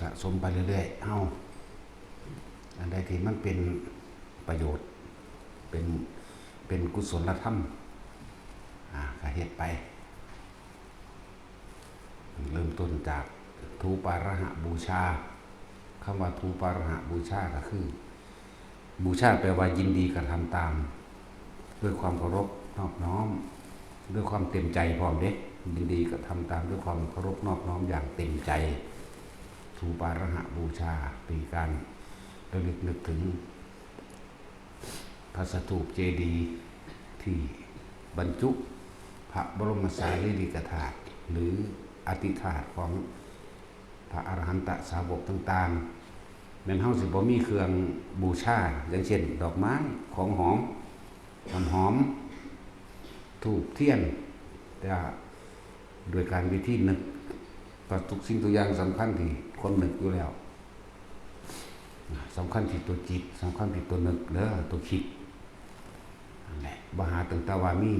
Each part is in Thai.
สะสมไปเรื่อยๆอันใดที่มันเป็นประโยชน์เป็นกุศลธรรมก็เฮ็ดไปเริ่มต้นจากทูปาระหะบูชาคำว่าทูปาระหะบูชาก็คือบูชาแปลว่ายินดีกระทำตามด้วยความเคารพนอบน้อมด้วยความเต็มใจพร้อมเด็กยินดีกระทำตามด้วยความเคารพนอบน้อมอย่างเต็มใจทูปาระหะบูชาเป็นการระลึกนึกถึงพระสถูปเจดีย์ที่บรรจุพระบรมสารีริกธาตุหรืออธิธาตุของพระอรหันตสาวกต่างๆแม้นเฮาสิบ่มีเครื่องบูชาอย่างเช่นดอกไม้ของหอมน้ำหอมธูปเทียนแต่โดยการวิธีนึกทุกสิ่งทุกอย่างสำคัญที่คนนึกอยู่แล้วสำคัญที่ตัวจิตสำคัญที่ตัวนึกเด้อตัวคิดนั่นแหละบ่หาตั้งแต่ว่ามี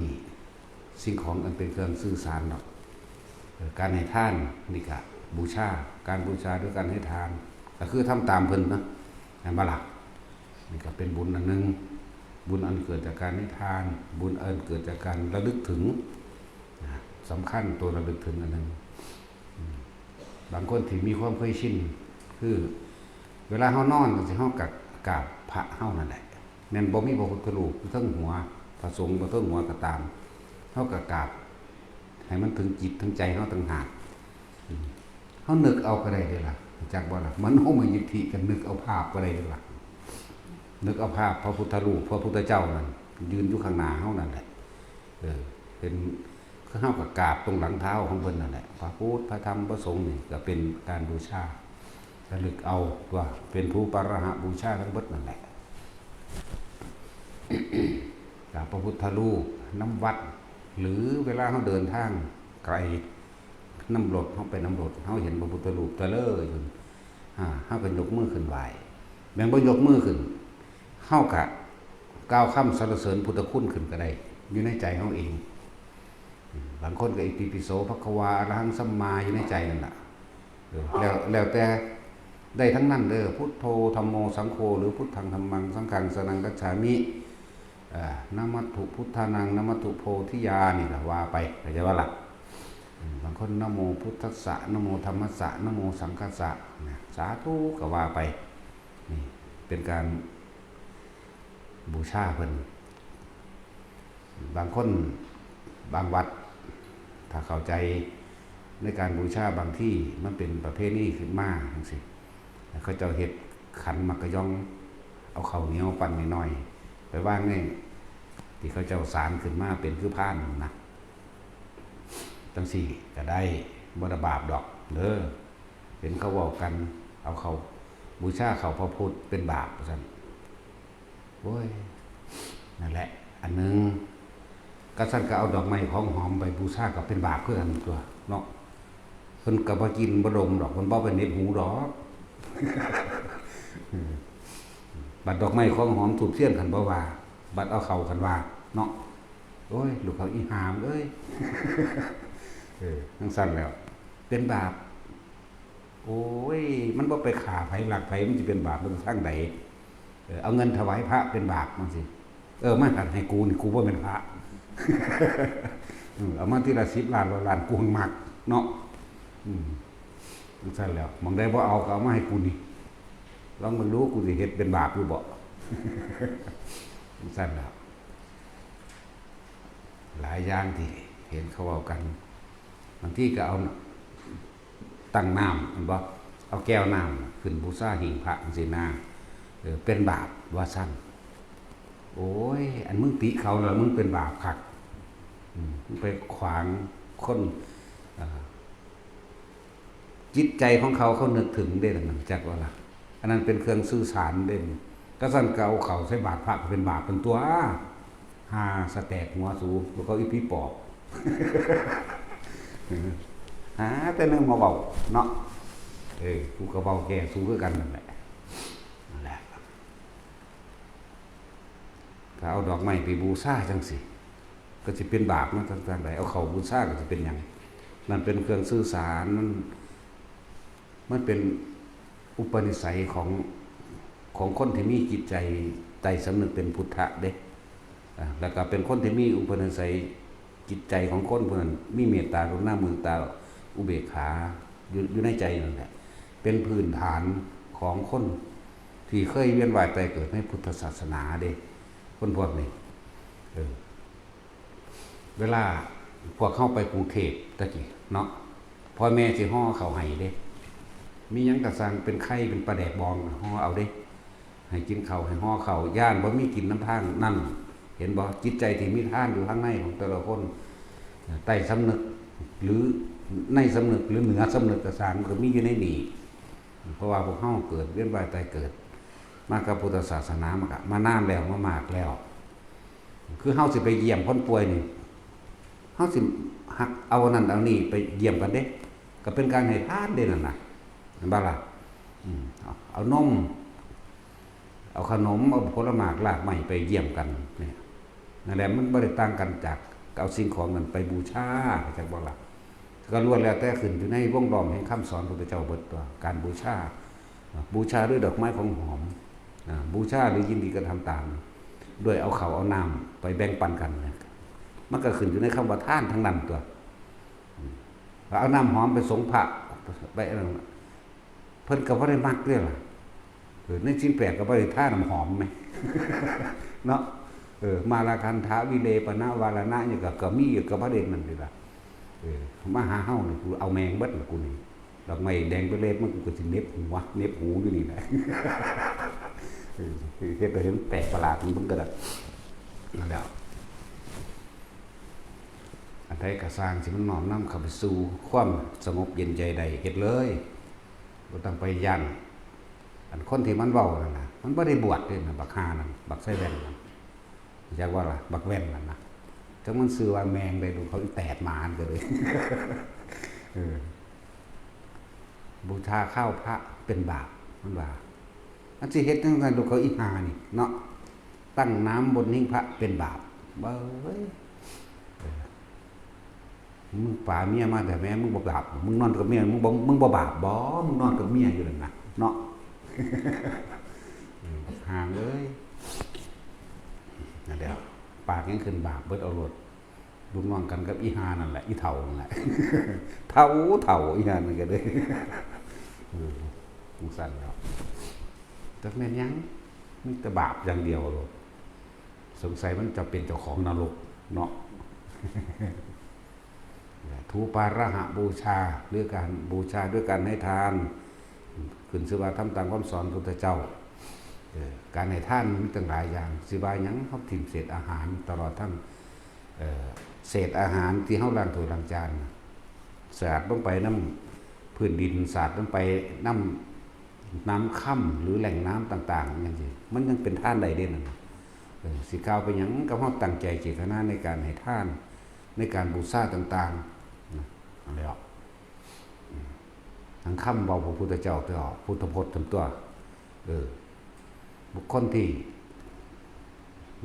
สิ่งของอันเป็นเครื่องสื่อสารหรอกการให้ทานนี่ก็บูชาการบูชาด้วยการให้ทานก็คือทำตามเพิ่นนะนั่นบ่ล่ะนี่ก็เป็นบุญอันนึงบุญอันเกิดจากการให้ทานบุญอันเกิดจากการระลึกถึงสำคัญตัวระลึกถึงอันนึงบางคนที่มีความเคยชินคือเวลาเฮานอนก็สิเฮากราบพระเฮานั่นแหละแม่นบ่มีพระพุทธรูปเทิงหัวพระสงฆ์บ่เทิงหัวก็ตามเฮาก็กราบให้มันถึงจิตถึงใจเฮาต่างหากเฮานึกเอาก็ได้เด้ล่ะจักบ่ล่ะมันโหมยิทธิกันนึกเอาภาพก็ได้เด้ล่ะนึกเอาภาพพระพุทธรูปพระพุทธเจ้านั่นยืนอยู่ข้างหน้าเฮานั่นแหละเป็นคือเฮาก็กราบตรงหลังเท้าของเพิ่นนั่นแหละพระพุทธพระธรรมพระสงฆ์นี่ก็เป็นการบูชาระลึกเอาว่าเป็นทูปาระหะบูชาทั้งเบิดนั่นแหละจากพระพุทธรูปน้ำวัดหรือเวลาเขาเดินทางไกลน้ำรถเขาไปน้ำรถเขาเห็นพระพุทธรูปตะเลออยู่เขาก็ยกมือขึ้นไหวแม้บ่ยกมือขึ้นเขากะก้าวข้ามสรรเสริญพุทธคุณขึ้นก็ได้อยู่ในใจเขาเองบางคนก็อิติปิโสภควาอรหังสัมมาอยู่ในใจนั่นแหละแล้วแต่ได้ทั้งนั้นเด้อพุทโธธัมโมสังโฆหรือพุทธังธัมมังสังฆังสนังกัจฉามินะมัตถุพุทธานังนะมัตถุโพธิญานี่ล่ะว่าไปเข้าใจว่าล่ะบางคนนะโมพุทธัสสะนะโมธัมมัสสะนะโมสังฆัสสะสาธุก็ว่าไปนี่เป็นการบูชาเพิ่นบางคนบางวัดถ้าเข้าใจในการบูชาบางที่มันเป็นประเภทนี้ขึ้นมาจังซี่เขาเจ้าเฮ็ดขันมักกะยองเอาข้าวเหนียวปั้นน้อยๆไปวางในที่เขาเจ้าสารขึ้นมาเป็นคือพานนะจังซี่ก็ได้บ่ได้บาปดอกเด้อเห็นเขาเว้ากันเอาเขาบูชาเขาพระพุทธเป็นบาปว่าซั่นโอ้ยนั่นแหละอันนึงก็ซั่นก็เอาดอกไม้ของหอมไปบูชาก็เป็นบาปคือกันตัวเนาะเพิ่นก็บ่กินบ่ดมดอกเพิ่นบ่ไปเหน็บหูดอกบัดดอกไม้ของหอมถูกเทียนขันบ่ว่าบัดเอาเข้าขันว่าเนาะโอ้ยลูกเขาอีหามเอ้ยทั้งสั้นแล้วเป็นบาปโอ้ยมันบ่ไปฆ่าไผลักไผมันสิเป็นบาปมันทางใดเอาเงินถวายพระเป็นบาปมันสิมาหัดให้กูนี่กูบ่เป็นพระเอามาทีละ10 ล้าน100 ล้านกูมักเนาะทั้งสั้นแล้วมองได้บ่เอาก็เอามาให้กูนี่ลองมึงรู้กูสิเฮ็ดเป็นบาปอยู่บ่สั้นแล้วหลายอย่างที่เห็นเขาเอากันบางที่ก็เอาตั้งน้ำมันบ่เอาแก้วน้ำขึ้นบูชาหิ้งพระจังซี่นะเป็นบาปว่าซั่นโอ้ยอันมึงติเขาแล้วมึงเป็นบาปคักมึงไปขวางคนจิตใจของเขานึกถึงได้นั่นจักว่าล่ะอันนั้นเป็นเครื่องสื่อสารเด่นก็สั่นเก่าเขาใช้บาตรพระเป็นบาปเป็นตัวหาสแตกหัวสูแล้วก็อีพีปอบแต่นึงมาเบาเนาะกูก็เบาแก่สูคือกันนั่นแหละถ้าเอาดอกไม้ไปบูชาจังสิก็จะเป็นบาปนะต่างๆใดเอาเขาบูชาก็จะเป็นอย่างนั่นเป็นเครื่องสื่อสารมันเป็น อุปนิสัยของคนที่มีจิตใจใจสำนึกเป็นพุทธะเด้แล้วก็เป็นคนที่มีอุปนิสัยจิตใจของคนพวกนั้นมีเมตตากรุณาเมตตาอุเบกขาอยู่ในใจนั่นแหละเป็นพื้นฐานของคนที่เคยเวียนว่ายตายเกิดในพุทธศาสนาเด้คนพวกนี้เวลาพวกเข้าไปกรุงเทพตะกี้เนาะพ่อแม่สิห่อเขาให้เด้มีหยังกระสังเป็นไข่เป็นปลาแดกบองห่อเอาเด้ให้กินเขาให้ห่อเขาย่านบ่มีกินน้ำทางนั่นเห็นบ่จิตใจที่มีท่านอยู่ข้างในของแต่ละคนใต้สำนึกหรือในสำนึกหรือเหนือสำนึกกระสังก็มีอยู่ในนี่เพราะว่าพวกเฮาเกิดเวียนว่ายตายเกิดมากับพุทธศาสนามานานแล้วมามากแล้วคือเฮาสิไปเยี่ยมคนป่วยนี่เฮาสิหักเอานั่นเอานี่ไปเยี่ยมกันเด้ก็เป็นการให้ทานเด้นั่นน่ะเห็นบ่ล่ะเอานมเอาขนมเอาผลไม้รากไม้ไปเยี่ยมกันเนี่ยนั่นแหละมันบ่ได้ต่างกันจากเอาสิ่งของนั้นไปบูชาจักบ่ล่ะก็ล้วนแล้วแต่ขึ้นอยู่ในวงล้อมแห่งคำสอนพระพุทธเจ้าเบิดตัวการบูชาด้วยดอกไม้ของหอมบูชาหรือยินดีกระทำตามด้วยเอาข้าวเอาน้ำไปแบ่งปันกันมันก็ขึ้นอยู่ในคำว่าทานทั้งนั้นตัวเอาน้ำหอมไปสงพระไปอะไรเพิ่นก็บ่ได้มักเด้อล่ะในชิ้นแปลกก็บ่ได้ท่าน้ำหอมไหม เนาะมาลาคันทะวิเลปนะวาลนะนี่ก็มีอยู่กับพระเดชนั่นนี่ล่ะมาหาเฮานี่กูเอาแมงเบิดล่ะกูนี่ดอกไม้แดงไปเล็บมันกูก็สิเน็บหัวเน็บหูอยู่นี่แหละเฮ็ดให้เห็นแปลกประหลาดมันก็ได้นั่นแหละอันใดก็สร้างสิมันน้อมนำเข้าไปสู่ความสงบเย็นใจใดเฮ็ดเลยบ่ต้องไปยันอันคนที่มันเว้านั่นน่ะมันบ่ได้บวชเด้น่ะบักห่านั่นบักใส่แว่นนั่นจักว่าล่ะบักแว่นนั่นน่ะจังมันชื่อว่าแมงได้ดูเขาอีแตดหมาก็เลยบูชาข้าวพระเป็นบาปมันว่าอันสิเฮ็ดจังซั่นลูกเขาอีหานี่เนาะตั้งน้ำบนหิ้งพระเป็นบาปเบ้ยมึงป่าเมียมาแต่แม่มึงบ่บาปมึงนอนกับเมียมึงบ่บาปบ่มึงนอนกับเมียอยู่นั่นน่ะเนาะห่างเลยนั่นแหละปากยังขึ้นบาปเบิดเอารถลุมน้องกันกับอีหานั่นแหละอีเฒ่านั่นแหละเฒ่าอีหานั่นก็เลยสงสารแล้วจักแม่นยังมีแต่บาปอย่างเดียวโลดสงสัยมันจะเป็นเจ้าของนรกเนาะทูปาระหะบูชาหรือการบูชาด้วยการให้ทานขึ้นชื่อว่าทำตามคำสอนพระพุทธเจ้าการให้ทานมีตั้งหลายอย่างสิว่าหยังเฮาถิ่มเศษอาหารตลอดทั้งเศษอาหารที่เฮาล้างถ้วยล้างจานสาดลงไปน้ำพื้นดินสาดลงไปน้ำค่ำหรือแหล่งน้ำต่างๆอย่างนี้มันยังเป็นทานใดเด่นสิกล่าวไปหยังก็เฮาตั้งใจเจตนาในการให้ทานในการบูชาต่างๆอะไรอ่ะทั้งคำบอกพระพุทธเจ้าตัวพุทธพจน์ทั้งตัวบุคคลที่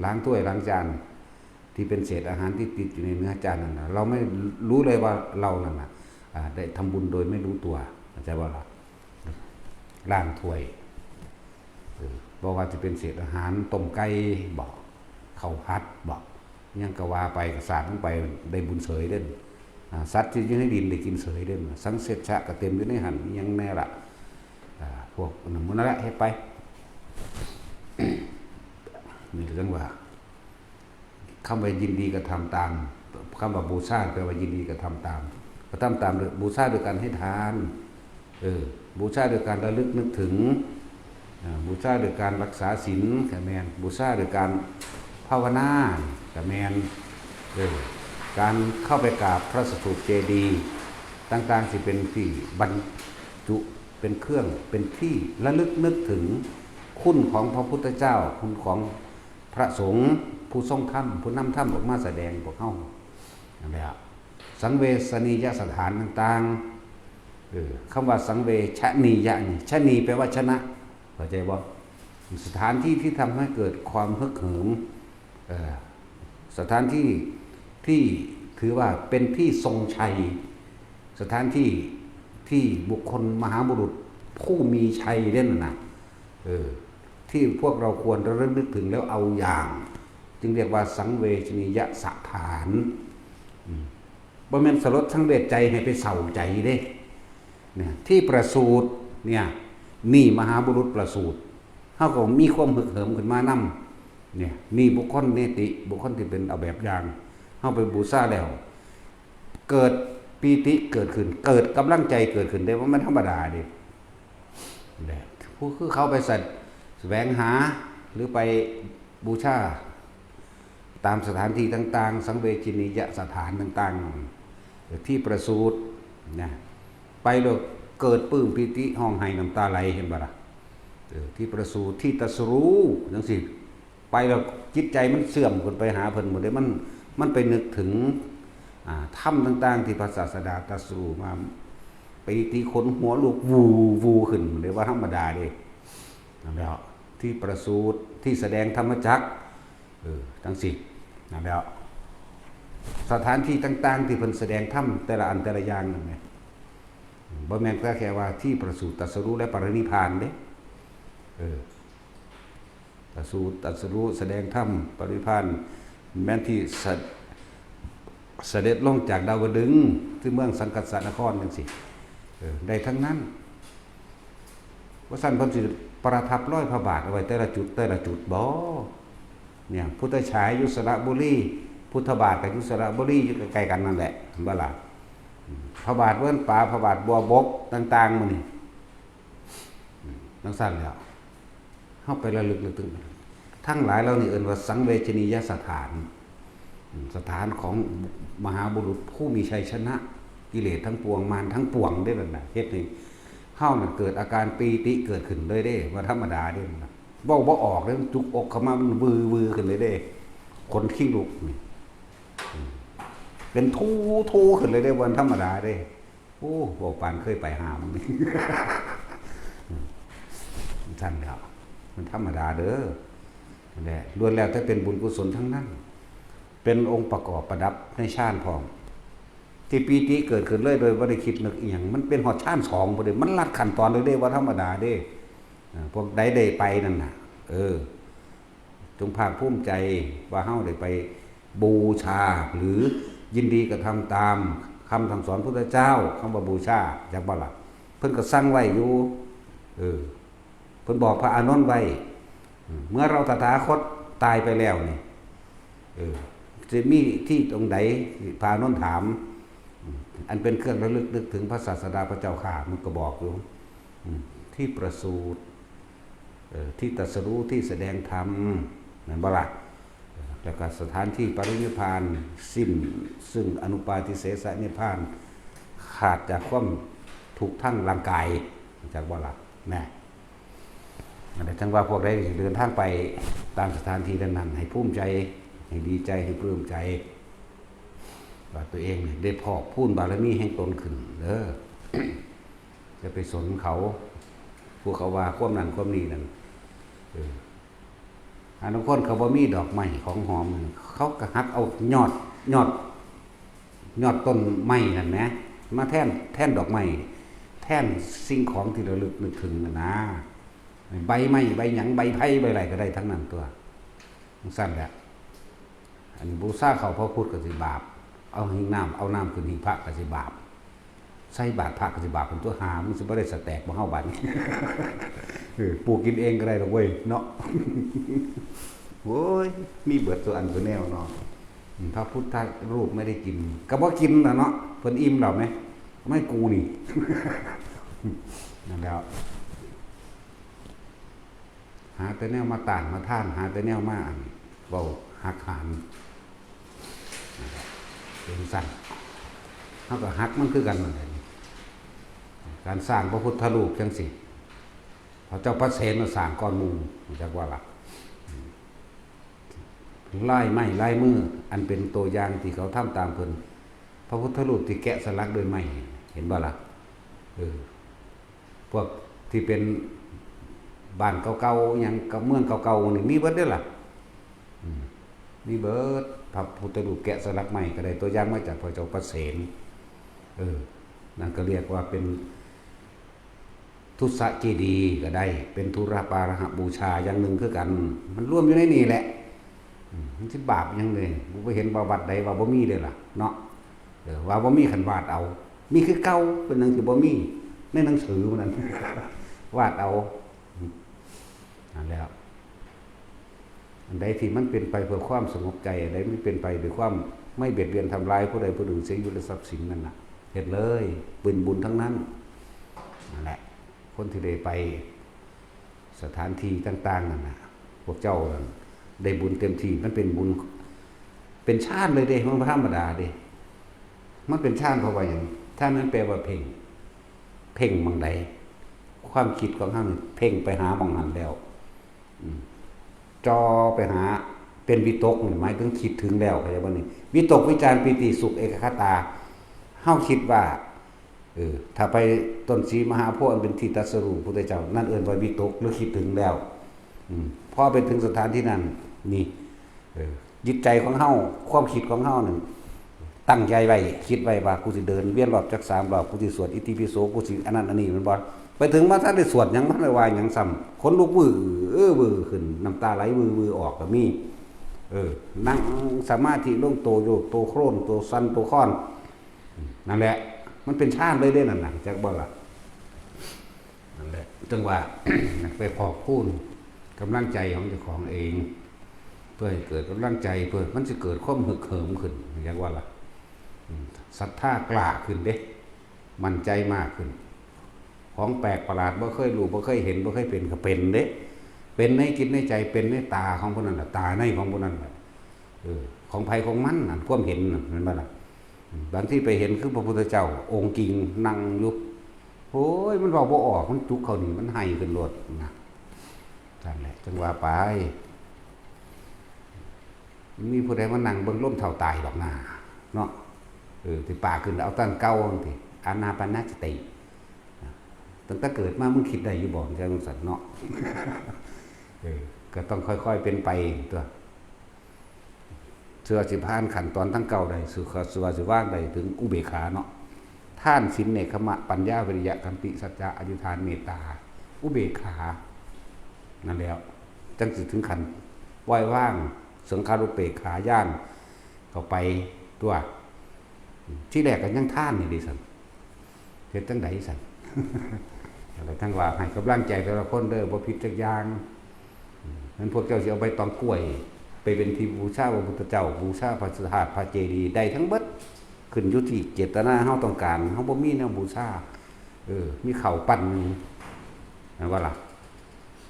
ล้างถ้วยล้างจานที่เป็นเศษอาหารที่ติดอยู่ในเนื้อจานนั่นเราไม่รู้เลยว่าเรานั่นน่ะได้ทำบุญโดยไม่รู้ตัวเข้าใจว่าล้างถ้วยบอกว่าจะเป็นเศษอาหารต้มไก่บอกข้าวผัดบอกยังกะว่าไปกระสาดลงไปได้บุญเสยเด่นสัตว์ที่อยู่ในดินได้กินเสยเด่นสังเสชะก็เต็มอยู่ในหันยังแน่ละพวกนั่นแหละให้ไปนี่เรื่องว่าคำว่ายินดีก็ทำตามคำว่าบูชาแปลว่ายินดีก็ทำตามก็ทำตามบูชาโดยการให้ทานบูชาโดยการระลึกนึกถึงบูชาโดยการรักษาศีลแค่แมนบูชาโดยการภาวนาแค่แมนการเข้าไปกราบพระสถูปเจดีย์ต่างๆที่เป็นที่บรรจุเป็นเครื่องเป็นที่ระลึกนึกถึงคุณของพระพุทธเจ้าคุณของพระสงฆ์ผู้ทรงธรรมผู้นำธรรมออกมาแสดงพวกเฮานั่นแหละสังเวชนียสถานต่างๆคำว่าสังเวชนียะนี่ชนีแปลว่าชนะเข้าใจบ่สถานที่ที่ทำให้เกิดความฮึกเหิมสถานที่ที่ถือว่าเป็นที่ทรงชัยสถานที่ที่บุคคลมหาบุรุษ ผู้มีชัยเด่นนะที่พวกเราควรระลึกถึงแล้วเอาอย่าง จึงเรียกว่าสังเวชนียสถานบ่แม่นสลดสังเวชใจให้ไปเศร้าใจเด้เนี่ยที่ประสูติเนี่ยนี่มหาบุรุษประสูติเฮาก็มีความฮึกเหิมขึ้นมานำเนี่ยนี่บุคคลเนติบุคคลที่เป็นเอาแบบอย่างเฮาไปบูชาแล้วเกิดปีติเกิดขึ้นเกิดกำลังใจเกิดขึ้นได้ว่ามันธรรมดาเด้ผู้คือเขาไปแสวงหาหรือไปบูชาตามสถานที่ต่างๆสังเวชนียสถานต่างๆที่ประสูตินะไปแล้วเกิดปลื้มปิติห้องไห้น้ำตาไหลเห็นบ่ล่ะที่ประสูติที่ตรัสรู้จังซี่ไปแล้วจิตใจมันเสื่อมขึ้นไปหาเพิ่นหมดเลยมันไปนึกถึงธรรมต่างๆที่พระศาสดาตรัสรู้มาปิติขนหัวลุกวูขึ้นเลยว่าธรรมดาเด้นั่นแหละที่ประสูติที่แสดงธรรมจักรทั้งสินั่นแหละสถานที่ต่างๆที่เพิ่นแสดงธรรมแต่ละอันแต่ละอย่างนั่นแหละบ่แม่นแค่ว่าที่ประสูติตรัสรู้และปรินิพพานเด้ตรัสรู้แสดงธรรมปรินิพพานแม้นที่เสด็จลงจากดาวดึงส์ที่เมืองสังกัสสนครจังซี่ได้ทั้งนั้นว่าซั่นเพิ่นสิประทับร้อยพระบาทเอาไว้แต่ละจุดบ่เนี่ยพุทธฉายอยู่สระบุรีพุทธบาทกับอยู่สระบุรีอยู่ใกล้ๆกันนั่นแหละบ่ล่ะพระบาทเวิ้นป่าพระบาทบัวบกต่างๆมื้อนี้จังซั่นแล้วเฮาไประลึกนึกถึงทั้งหลายเหล่านี้เอิ้นว่าสังเวชนียสถานสถานของมหาบุรุษผู้มีชัยชนะกิเลสทั้งปวงมารทั้งปวงได้นั่นน่ะเฮ็ดให้เฮานั่นเกิดอาการปีติเกิดขึ้นเลยเด้ว่าธรรมดาเด้นะบ่ออกเลยจุกอกเข้ามามันวือขึ้นเลยเด้คนขี้ลุกนี่เป็นทูขึ้นเลยเด้วันธรรมดาเด้โอ้บ่ปานเคยไปหามันนี่ซั่นแล้วมันธรรมดาเด้อนั่นแหละล้วนแล้วแต่เป็นบุญกุศลทั้งนั้นเป็นองค์ประกอบประดับในฌานพร้อมที่ปีติเกิดขึ้นเลยโดยบ่ได้คิดนึกอีหยังมันเป็นฮอดฌาน2บ่ได้มันลัดขั้นตอนเลยเด้ว่าธรรมดาเด้พวกใดได้ไปนั่นน่ะจงภาคภูมิใจว่าเฮาได้ไปบูชาหรือยินดีกระทำตามคำสั่งสอนพุทธเจ้าคำว่าบูชาจักบ่ล่ะเพิ่นก็สั่งไว้อยู่เพิ่นบอกพระอานนท์ไว้เมื่อเราตถาคตตายไปแล้วนี่จะมีที่ตรงใดพระอานนท์ถามอันเป็นเครื่องระลึกนึกถึงพระศาสดาพระเจ้าข้ามันก็บอกอยู่ที่ประสูติที่ตรัสรู้ที่แสดงธรรมนั่นบ่ล่ะแล้วก็สถานที่ปรินิพพานสิ้นซึ่งอนุปาทิเสสนิพพานขาดจากความทุกข์ทั้งร่างกายจากบ่ล่ะนะอันนี้ทั้งว่าพวกได้เดินทางไปตามสถานที่นั้นๆให้ภูมิใจให้ดีใจให้ปลื้มใจว่าตัวเองได้พอกพูนบารมีแห่งตนขึ้นจะไปสนเขาพวกเขาว่าความนั้นความนี้นั่นอันนั้นคนเขาบ่มีดอกไม้ของหอมเขาก็หักเอายอดต้นไม้นั่นนะมาแท่นดอกไม้แท่นสิ่งของที่ระลึกนึกถึงนะใบไม้ใบหยังใบไผ่ใบอะไรก็ได้ทั้งนั้นตัวสั้นแหละอันบูชาเขาพระพุทธก็สิบาปเอาหิ้งน้ำเอาน้ำขึ้นหิ้งพระก็สิบาปใส่บาตรพระก็สิบาปเป็นตัวหามันสิบ่ได้สแตกบ่เฮาบัดนี้ปลูกกินเองก็ได้ดอกเว้ยเนาะโอ้ยมีเบิดตัวอันตัวแนวเนาะพระพุทธรูปไม่ได้กินก็บ่กินน่ะเนาะเพิ่นอิ่มแล้วมั้ยไม่กูนี่นั่นแล้วหาแต่แนวมาต้านมาท่านหาแต่แนวมาเว้าหักหานเป็นสั่นเฮาก็หักมันคือกันนั่นแหละการสร้างพระพุทธรูปจังซี่พระเจ้าพระเสนมาสร้างก่อนหมู่จักว่าล่ะลายไม้ลายมืออันเป็นตัวอย่างที่เขาทำตามเพิ่นพระพุทธรูปที่แกะสลักด้วยไม้เห็นบ่ล่ะพวกที่เป็นบ้านเก่าๆหยังกับเมืองเก่าๆนี่มีเบิดเด้อล่ะมีเบิดพระพุทธรูปแกะสลักไม้ก็ได้ตัวอย่างมาจากพระเจ้าพระเสนนั่นก็เรียกว่าเป็น ทุสเจดีย์ก็ได้เป็นธุระปาระหบูชาอย่างหนึ่งคือกัน มันร่วมอยู่ในนี่แหละมันสิบาปยังเลยบ่ไปเห็นวัดใดว่าบ่มีเด้ล่ะเนาะว่าบ่มีขันวาดเอามีคือเก่าเป็นหนังสือบ่มีในหนังสือมันนั้น วาดเอานั่นแล้วอันใดที่มันเป็นไปเพื่อความสงบใจอันใดไม่เป็นไปด้วยความไม่เบียดเบียนทำลายผู้ใดผู้หนึ่งเสียอยู่ในทรัพย์สินนั่นน่ะเฮ็ดเลยเป็นบุญทั้งนั้นนั่นแหละคนที่ได้ไปสถานที่ต่างๆนั่นน่ะพวกเจ้าได้บุญเต็มที่มันเป็นบุญเป็นชาติเลยเด้มันธรรมดาเด้มันเป็นชาติเพราะว่าอย่างถ้านั้นแปลว่าเพ่งบางใดความคิดของท่านเพ่งไปหาบางนั้นแล้วจอไปหาเป็นวิตกหมายถึงคิดถึงแล้วเข้าใจบ่นี่วิตกวิจารปิติสุขเอกคตาเฮาคิดว่าถ้าไปต้นศรีมหาโพธิ์อันเป็นที่ตรัสรู้พุทธเจ้านั่นเอิ้นว่าวิตกหรือคิดถึงแล้วพอไปถึงสถานที่นั้นนี่จิตใจของเฮาความคิดของเฮานั่นตั้งใจไว้คิดไว้ว่ากูสิเดินเวียนรอบจัก3รอบกูสิสวดอิติปิโสกูสิอันนั้นอันนี้มันบ่ไปถึงมาถ้าได้สวดหยังมันได้ว่าหยังซ้ำขนลุกวื้อวื้อขึ้นน้ำตาไหลวื้อออกก็มีนั่งสมาธิลงโตโยกโตโครนโตสันโตค้อนนั่นแหละมันเป็นชาติเลยเด้นั่นน่ะจักบ่ล่ะนั่นแหละจังว่า ไปพอกพูนกำลังใจของเจ้าของเองเพื่อให้เกิดกำลังใจเพื่อมันจะเกิดความฮึกเหิมขึ้นจักว่าล่ะศรัทธากล้าขึ้นเด้มั่นใจมากขึ้นของแปลกประหลาดบ่เคยรู้บ่เคยเห็นบ่เคยเป็นก็เป็นเด้เป็นในจิตในใจเป็นในตาของผู้นั้นน่ะตาในของผู้นั้นน่ะของภัยของมันนั่นความเห็นนั่นแม่นบ่ล่ะบางที่ไปเห็นคือพระพุทธเจ้าองค์จริงนั่งอยู่โอ้ยมันเว้าบ่ออกมันจุกเข้านี่มันให้ขึ้นโลดนะนั่นแหละจังว่าไปมีผู้ใดมานั่งเบิ่งลมเท่าตายดอกหน้าเนาะที่ป่าขึ้นเอาตั้งเก่าจังซี่อานาปานสติตั้งแต่เกิดมามึงคิดได้อยู่บ่จังซั่นเนาะก็ต้องค่อยๆเป็นไปตัวเชื่อสิผ่านขั้นตอนทั้งเก่าได้สุขสวัสดิ์ว่างได้ถึงอุเบกขาเนาะท่านศีลเนกขมะปัญญาวิริยะขันติสัจจะอธิษฐานเมตตาอุเบกขานั่นแล้วจังสิถึงขั้นปล่อยว่างสังขารุเปกขาย่างเข้าไปตัวที่แรกก็ยังท่านนี่ดิสั่นเฮ็ดจังไดสั่นอะไรทั้งว่าให้กำลังใจแต่ละคนเด้อบ่ผิดจักอย่างนั้นพวกเจ้าสิเอาใบตองกล้วยไปเป็นที่บูชาพระพุทธเจ้าบูชาพระสถานพระเจดีย์ได้ทั้งเบิดขึ้นอยู่ที่เจตนาเฮาต้องการเฮาบ่มีแนวบูชามีข้าวปั้นนั่นว่าล่ะ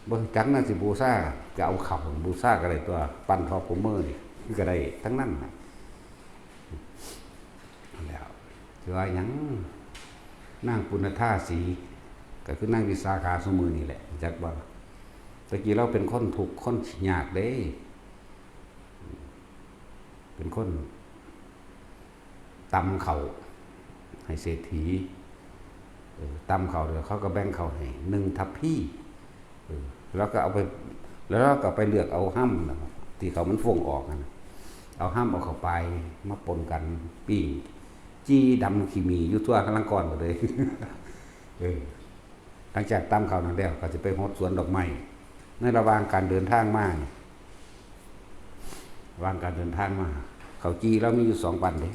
บ่จักน่าสิบูชาก็เอาข้าวบูชาก็ได้ตัวปั้นทอผมมือนี่ก็ได้ทั้งนั้นน่ะแล้วสิว่าหยังนางปุณธาสีก็คือนางวิสาขาสมือนี่แหละจักบ่ตะกี้เราเป็นคนทุกข์คนยากเด้เป็นคนตำเขาให้เศรษฐีตำเขาเดี๋ยวเขาก็แบ่งเขาให้1 ทัพพี่แล้วก็เอาไปแล้วก็ไปเลือกเอาห้ำนะครับที่เขามันฟงออกนะเอาห้ำเอาเข้าไปมาปนกันปิ้งจี้ดำขีมีอยู่ทั่วข้างล่างก่อนหมดเลยหลังจากตำเขานั่นแล้วก็จะไปฮดสวนดอกไม้ในระหว่างการเดินทางมาระหว่างการเดินทางมาเขาจี้แล้วมีอยู่2 ปันเลย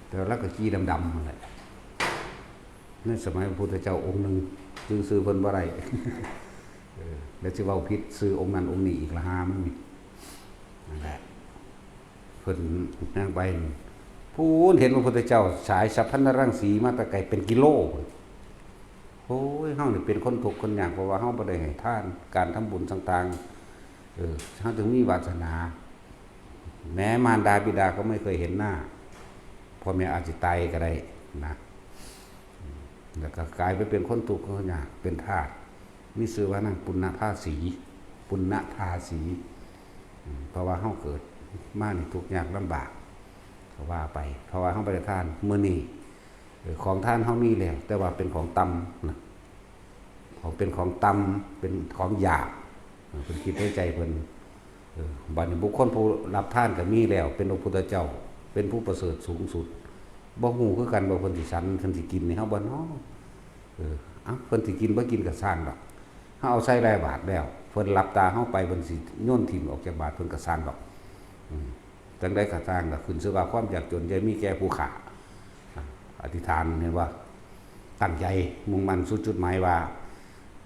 แต่แล้วก็จี้ดำๆอะไรในสมัยพระพุทธเจ้าองค์หนึ่งซื้อเพิ่นบ่ได้แล้วสิเว้าผิดซื้อองค์นั้นองค์นี้อีกละหามันมีนั่นแหละเพิ่นนั่งไปพูนเห็นพระพุทธเจ้าฉายสัพพันนรังสีมาแต่ไกลเป็นกิโลโอ้ยเฮานี่เป็นคนทุกข์คนยากเพราะว่าเฮาบ่ได้ให้ทานการทำบุญต่างๆเฮาถึงมีวาสนาแม้มารดาบิดาก็ไม่เคยเห็นหน้าพ่อแม่อาจจะตายก็ได้นะแล้วก็กลายไปเป็นคนทุกข์คนยากเป็นทาสมีชื่อว่านางปุณณภาสีปุณณภาสีเพราะว่าเฮาเกิดมานี่ทุกข์ยากลำบากก็ว่าไปเพราะว่าเฮาบ่ได้ทานมื้อนี้ของท่านเฮามีแล้วแต่ว่าเป็นของต่ำนะของเป็นของต่ำเป็นของหยาบเพิ่นคิดในใจเพิ่นบัดนี้บุคคลผู้รับทานก็มีแล้วเป็นพระพุทธเจ้าเป็นผู้ประเสริฐสูงสุดบ่ฮู้คือกันว่าเพิ่นสิสันเพิ่นสิกินนี่เฮาบ่เนาะ เพิ่นสิกินบ่กินก็สร้างดอกเฮาเอาใส่ได้บาทแล้วเพิ่นหลับตาเฮาไปเพิ่นสิโยนทิ่มออกจากบาทเพิ่นก็สร้างดอกจังได๋ก็สร้างก็ขึ้นชื่อว่าความยากจนอย่ามีแก่ผู้ขาอธิษฐานเห็นว่าตั้งใจมุ่งมั่นสู่จุดหมายว่า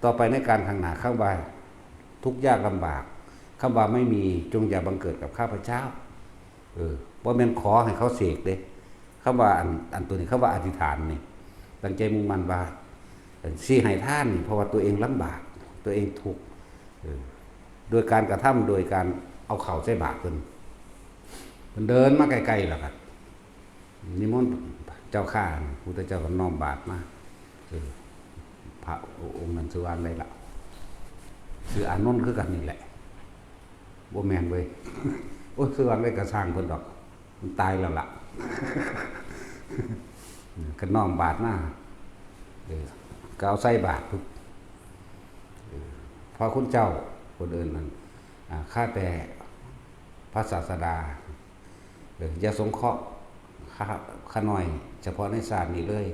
ต่อไปในการข้างหน้าคำว่าทุกข์ยากลำบากคำว่าไม่มีจงอย่าบังเกิดกับข้าพเจ้าบ่แม่นขอให้เขาเสกเด้คำว่าอันตัวนี้คำว่าอธิษฐานนี่ตั้งใจมุ่งมั่นว่าสิให้ทานเพราะว่าตัวเองลำบากตัวเองทุกข์โดยการกระทำโดยการเอาเข่าใส่บาตรเพิ่นเดินมาไกลๆแล้วครับนิมนต์เจ้าข้าพุทธเจ้าก็น้อมบาตรมาพระองค์นั้นชื่อว่าอะไรล่ะชื่ออานนท์คือกันนี่แหละบ่แม่นเว้ยโอ้ชื่อว่าอะไรก็สร้างเพิ่นดอกมันตายแล้วล่ะก็น้อมบาตรมาก็เอาใส่บาตรทุกพอคุณเจ้าคนอื่นนั้นข้าแต่พระศาสดาอย่าสงเคราะห์ข้าน้อยเฉพาะในศาสตร์นี้เลย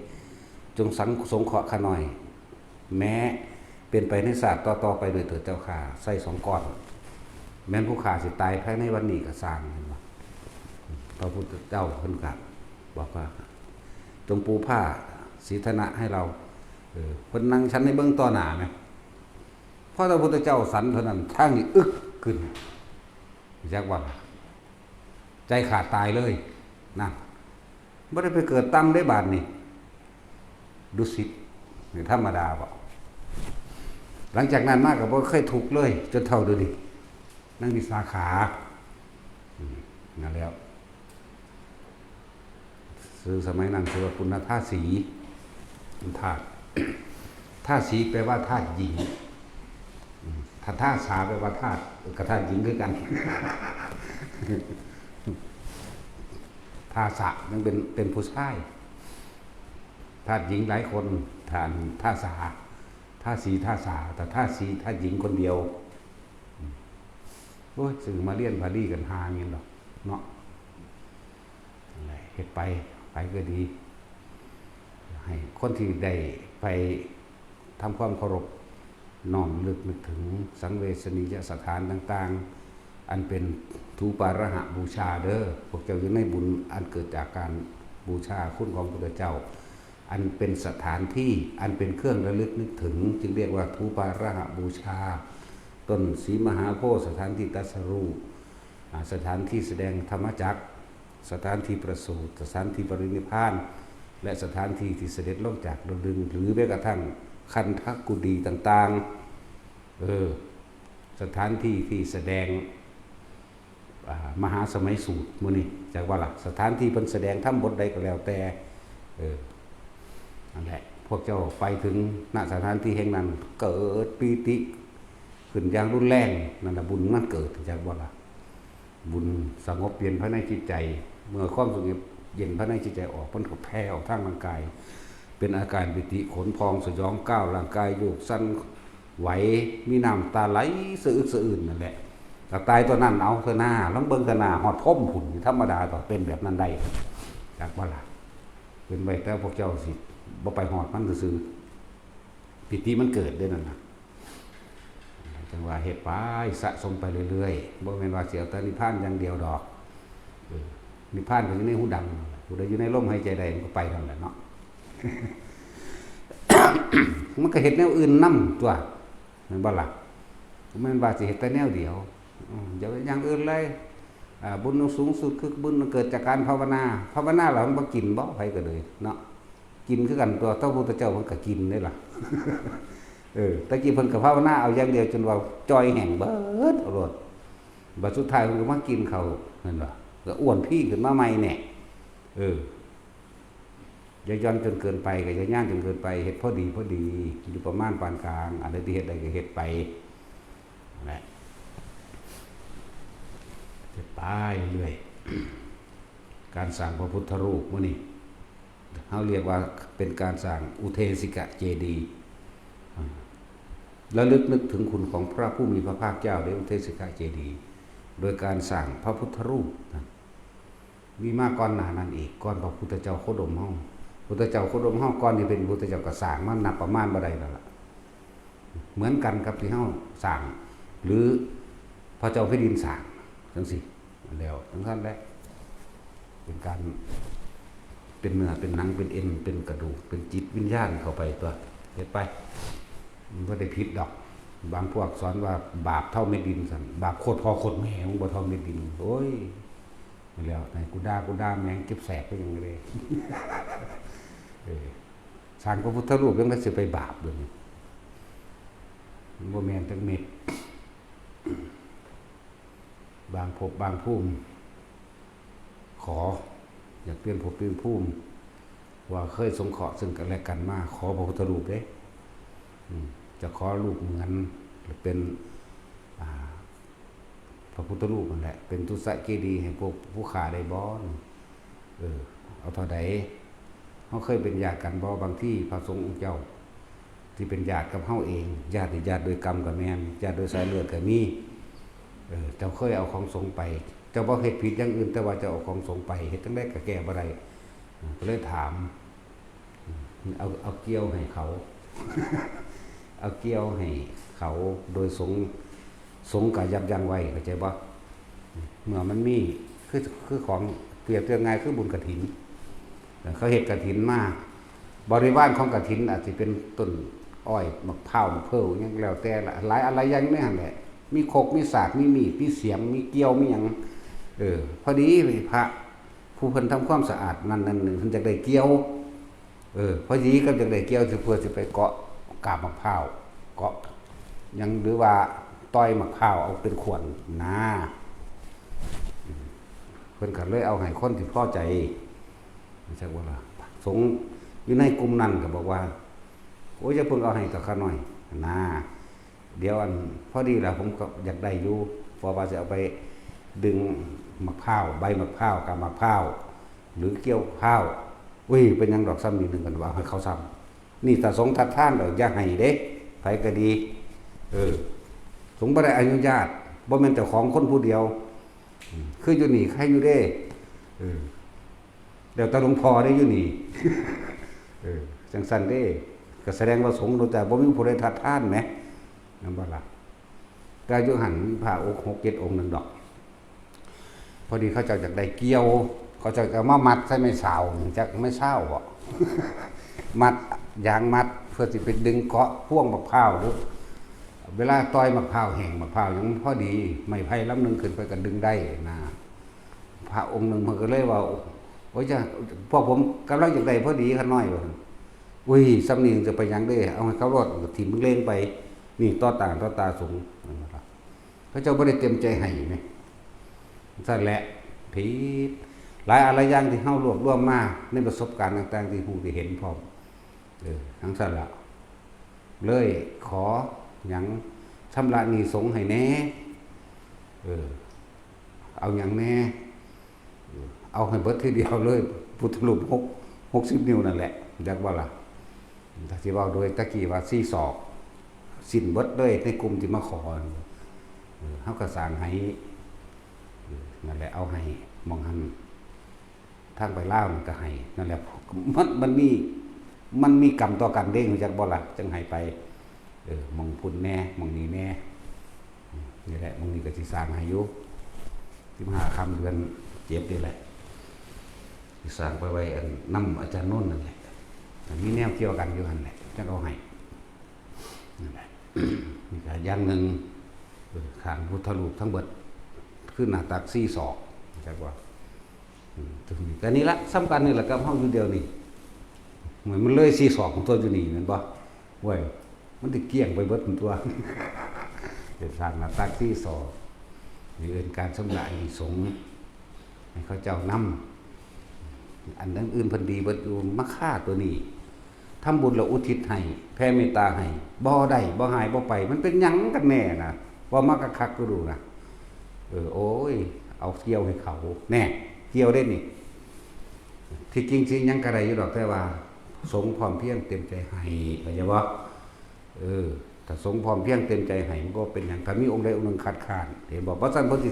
จงสงเคราะห์ข้าน้อยแม้เป็นไปในศาสตร์ต่อไปโดยเถิดเจ้าข้าใส่2 ก้อนแม้นผู้ข้าสิตายภายในวันนี้ก็สร้างพระพุทธเจ้าเพิ่นก็บอกว่าจงปูผ้าสีธนะให้เราเพิ่นนั่งชั้นในเบื้องต่อหน้าไหมพระพุทธเจ้าสันเท่านั้นทางนี้อึกขึ้นอยากว่าใจขาดตายเลยนั่นไม่ได้ไปเกิดตั้งได้บาทนี่ดุสิตนี่ธรรมดาบ่หลังจากนั้นมากกับว่าเคยถูกเลยจนเท่าดูดินั่งมีสาขานั่นแล้วซื้อสมัยนั้นคือว่าปุณณธาตุสีธาตุธาตุสีแปลว่าธาตุหญิงถ้าธาตุสาแปลว่าธาตุกับธาตุหญิงคือกันธาตุสะนั่นเป็นผู้ชายธาตุหญิงหลายคนธาตุสาธาตุสีธาตุสาแต่ธาตุสีธาตุหญิงคนเดียวโอ้ยสื่อมาเลี้ยนพารีกันหาอย่างนี้หรอกเนาะเฮ็ดไปก็ดีให้คนที่ได้ไปทำความเคารพน้อมนึกถึงสังเวชนียสถานต่างๆอันเป็นทูปาระหะบูชาเด้อพวกเจ้าอยู่ในบุญอันเกิดจากการบูชาคุณของพระพุทธเจ้าอันเป็นสถานที่อันเป็นเครื่องระลึกนึกถึงจึงเรียกว่าทูปาระหะบูชาต้นศรีมหาโพธิ์สถานที่ตรัสรู้สถานที่แสดงธรรมจักรสถานที่ประสูติสถานที่ปรินิพพานและสถานที่ที่เสด็จลงจากดวงดึงหรือแม้กระทั่งคันธกุฎีต่างๆสถานที่ที่แสดงมหาสมัยสูตรมื้อนี้จากว่าล่ะสถานที่เพิ่นแสดงธรรมบทใดก็แล้วแต่นั่นแหละพวกเจ้าไปถึงณสถานที่แห่งนั้นเกิดปีติขึ้นอย่างรุนแรงนั่นน่ะบุญมันเกิดจากว่าล่ะบุญสงบเย็นภายในจิตใจเมื่อความสงบเย็นภายในจิตใจออกมันก็แผ่ออกทางร่างกายเป็นอาการปิติขนพองสยองก้าวร่างกายโยกสั่นไหวมีน้ำตาไหลสะอึกสะอื้นนั่นแหละถ้าตายตัวนั้นเอาเถอะหน้าลองเบิ่งเถอะหน้าฮอดพ้มหุ่นธรรมดาต่อเป็นแบบนั้นได้จากว่าล่ะเป็นไว้แต่พวกเจ้าสิบ่ไปฮอดมันซื่อปิติมันเกิดด้วยนั่นน่ะจังว่าเฮ็ดไปสะสมไปเรื่อยๆบ่แม่นว่าสิเอาแต่นิพพานอย่างเดียวดอกนิพพานก็อยู่ในหูดังผู้ใดอยู่ในลมหายใจใดมันก็ไปนั่นแหละเนาะ มันก็เฮ็ดแนวอื่นนำตัวแม่นบ่ล่ะแม่นว่าสิเฮ็ดแต่แนวเดียวอย่าไปอย่างอื่นเลยบุญสูงสุดคือบุญเกิดจากการภาวนาแล้วมันบ่กินบ่ไผก็เลยเนาะกินคือกันตัวพระพุทธเจ้าเพิ่นก็กินได้ล่ะ ตะกี้เพิ่นก็ภาวนาเอาอย่างเดียวจนว่าจอยแห้งเบิดเอาโลดบัดสุดท้ายเพิ่นก็มากินข้าวนั่นล่ะก็อ้วนพี่ขึ้นมาใหม่แน่อย่าย่อนจนเกินไปก็อย่าย่านจนเกินไปเฮ็ดพอดีอยู่ประมาณปานกลางอันใดที่เฮ็ดได้ก็เฮ็ดไปนั่นแหละเฮ็ดไปเรื่อยการสร้างพระพุทธรูปมื้อนี้เฮาเรียกว่าเป็นการสร้างอุเทสิกะเจดีย์ระลึกนึกถึงคุณของพระผู้มีพระภาคเจ้าในอุเทสิกะเจดีย์โดยการสร้างพระพุทธรูปมีมาก่อนหน้านั้นอีกก่อนพระพุทธเจ้าโคดมเฮา พุทธเจ้าโคดมเฮาก่อนที่เป็นพุทธเจ้าก็สร้างมานับประมาณบ่ได้แล้วล่ะเหมือนกันกับที่เฮาสร้างหรือพระเจ้าแผ่นดินสร้างจังซี่แล้วทั้งนั้นแหละเป็นการเป็นเนื้อเป็นหนังเป็นเอ็นเป็นกระดูกเป็นจิตวิญญาณเข้าไปตัวเฮ็ดไปมันบ่ได้ผิดดอกบางพวกสอนว่าบาปเท่าเม็ดดินสั่นบาปโคตรพ่อโคตรแม่มันบ่เท่าเม็ดดินโอ้ยแล้วไหนกูด่าแม่งเก็บแสกไปยังเลยสร้างพระพุทธรูปยังได้สิไปบาปด้วยมันบ่แม่นจักเม็ดบางภพบางภูมิขออยากเปลี่ยนภพเปลี่ยนภูมิว่าเคยสงเคราะห์ซึ่งกันและกันมาขอพระพุทธรูปเด้จะขอรูปเหมือนเป็นพระพุทธรูปนั่นแหละเป็นตุสะเกดีย์ให้พวกผู้ขาได้บ่เอาเท่าใดเฮาเคยเป็นญาติกันบ่บางที่พระสงฆ์องค์เจ้าที่เป็นญาติกับเฮาเองญาติโดยกรรมก็แม่นญาติโดยสายเลือดก็มีเจ้าเคยเอาของสงฆ์ไปเจ้าบ่เฮ็ดผิดอย่างอื่นแต่ว่าเจ้าเอาของสงฆ์ไปเฮ็ดจังได๋ก็แก้บ่ได้ก็เลยถามเอาเกี่ยวให้เขาเอาเกี่ยวให้เขาโดยสงก็ยับยั้งไว้เข้าใจบ่เมื่อมันมีคือของเปรียบเทียบง่ายคือบุญกฐินเขาเฮ็ดกฐินมาบริวารของกฐินอาจสิเป็นต้นอ้อยมะพร้าวมะเพิ้วหยังแล้วแต่หลายอะไรอย่างนี้หั่นแหละมีครกมีสากมีมีดมีเสียมมีเกี่ยวมีหยังพอดีพระผู้เพิ่นทำความสะอาดนั่นนึงเพิ่นจะได้เกี่ยวพอดีก็จะได้เกี่ยวเพื่อสิไปเกาะกาบมะพร้าวเกาะยังหรือว่าต้อยมะพร้าวเอาเป็นขวดนะเพิ่นก็เลยเอาให้คนที่พอใจไม่ใช่ว่าล่ะสงฆ์อยู่ในกลุ่มนั้นก็บอกว่าโอ้ยจะเพิ่งเอาให้กับข้าน้อยนะเดี๋ยวพอดีแล้วผมก็อยากได้อยู่เพราะว่าจะเอาไปดึงมะพร้าวใบมะพร้าวกับมะพร้าวหรือเกี่ยวพร้าวเป็นยังดอกซ้ำนิดนึงกันว่าให้เขาซ้ำนี่แต่สงฆ์ทัดท่านเดี๋ยวอยากให้เด้ไผก็ดีสงฆ์บ่ได้อนุญาตบ่แม่นเจ้าของคนผู้เดียวคืออยู่นี่ใครอยู่เด้เดี๋ยวตาหลวงพ่อได้อยู่นี่จังซั่นเด้ก็แสดงว่าสงฆ์แต่บ่มีผู้ใดทัดท่านแหมนั่นบ่ล่ะแต่อยู่หันพระองค์6 7องค์นึงดอกพอดีเขาเจ้าอยากได้เกี่ยวเขาเจ้าจะมามัดใส่ไม้สาวจักไม่เศร้าบ่มัดยางมัดเพื่อสิไปดึงเกาะพ่วงมะพร้าวหรือเวลาต้อยมะพร้าวแห้งมะพร้าวยังพอดีไม้ไผ่ลำนึงขึ้นไปก็ดึงได้นะพระองค์นึงเพิ่นก็เลยว่าโอ้ยจ้ะพวกผมกำลังอยากได้พอดีคั่นน้อยว่าสำเนียงจะไปยังได้เอาให้เขารอดถิ่มเล่งไปนี่ต่อตาสูงพระเจ้าบ่ได้เต็มใจให้แม่ซั่นแหละผิดหลายอะไรอย่างที่เฮารวบรวมมาในประสบการณ์ต่างๆที่ฮู้ได้เห็นพร้อมทั้งซั่นล่ะเลยขอหยังชำระหนี้สงฆ์ให้แน่เอาหยังแน่เอาให้เบิดทีเดียวเลยพุทธรูป60 นิ้วนั่นแหละจักว่าล่ะถ้าสิเว้าโดยตะกี้ว่า4 ศอกสิ้นเบิดเลยในกลุ่มที่มาขอเฮาก็สร้างให้นั่นแหละเอาให้มองหันทางไปลาวมันก็ให้นั่นแหละมันมีกรรมต่อกันเด้งจักบ่ล่ะจังให้ไปมองพุ่นแน่มองนี้แน่นี่แหละมองนี้ก็สิสร้างให้อยู่15 ค่ำเดือน7นี่แหละสิสร้างไปไว้นำอาจารย์โน่นนั่นแหละมีแนวเกี่ยวกันอยู่หั่นแหละจังเอาให้นั่นแหละนี่ก็อย่างนึงข้างพุทธรูปทั้งเบิดขึ้นหน้าตัก4 ศอกจักว่าแต่นี่ละสำคัญนี่แหละกับเฮาอยู่เดียวนี่เหมือนมันเลย4 ศอกของตัวอยู่นี่แม่นบ่เว้ยมันสิเกลี้ยงไปเบิดตัวเป็นสร้างหน้าตัก4 ศอกนี่เป็นการชำระหนี้สงฆ์ให้เขาเจ้านำอันนั้นอื่นเพิ่นดีเบิดอยู่มาฆ่าตัวนี้ทำบุญแล้วอุทิศให้แผ่เมตตาให้บ่ได้บ่หายบ่ไปมันเป็นหยังกันแน่นะว่ามาคักๆก็ดูนะโอ้ยเอาเกี่ยวให้เขาแน่เกี่ยวได้นี่ที่จริงสิยังกระไรอยู่ดอกแต่ว่าสงฆ์พร้อมเพียงเต็มใจให้เข้าใจบ่ถ้าสงฆ์พร้อมเพียงเต็มใจให้มันก็เป็นหยังถ้ามีองค์ใดองค์หนึ่งคัดค้านเห็นบ่ว่าซั่นเพิ่นสิ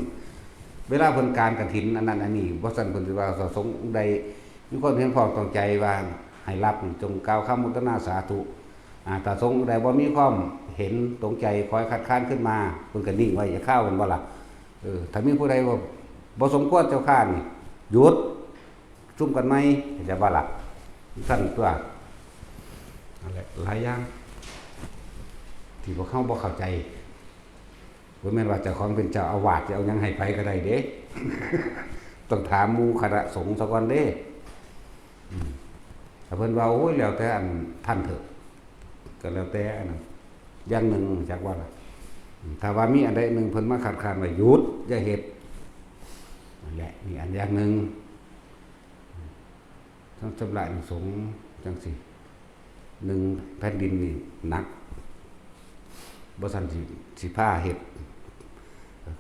เวลาเพิ่นการกฐินอันนั้นอันนี้ว่าซั่นเพิ่นสิว่าสงฆ์องค์ใดมีความเพียงพอต้องใจว่า ให้รับจงกล่าวคำมุตนาสาธุถ้าสงฆ์ใดบ่มีความเห็นตรงใจคอยคัดค้านขึ้นมาเพิ่นก็นิ่งไว้อย่าเข้ากันบ่ล่ะถ้ามีผู้ใดว่าบ่สมควรเจ้าข้านี่หยุดซุ่มกันไหมจะบ่ล่ะสั่นตัวอะไรหลายอย่างที่พวกเขาบ่เข้าใจบ่แม่นว่าเจ้าของเป็นเจ้าอาวาสจะเอาหยังให้ไปก็ได้เด้ ต้องถามหมู่คณะสงฆ์ซะก่อนเด้ถ้าเพิ่นว่าโอ้ยแล้วแต่อันท่านเถอะก็แล้วแต่อันนั้นอย่างหนึ่งจากว่าล่ะถ้าว่ามีอันใดหนึ่งเพิ่นมาขัดขานว่าหยุดอย่าเฮ็ดนั่นแหละมีอันอย่างหนึ่งต้องชำระสงฆ์จังสิหนึ่งแผ่นดินนี่หนักบ่ซั่นสิพาเฮ็ด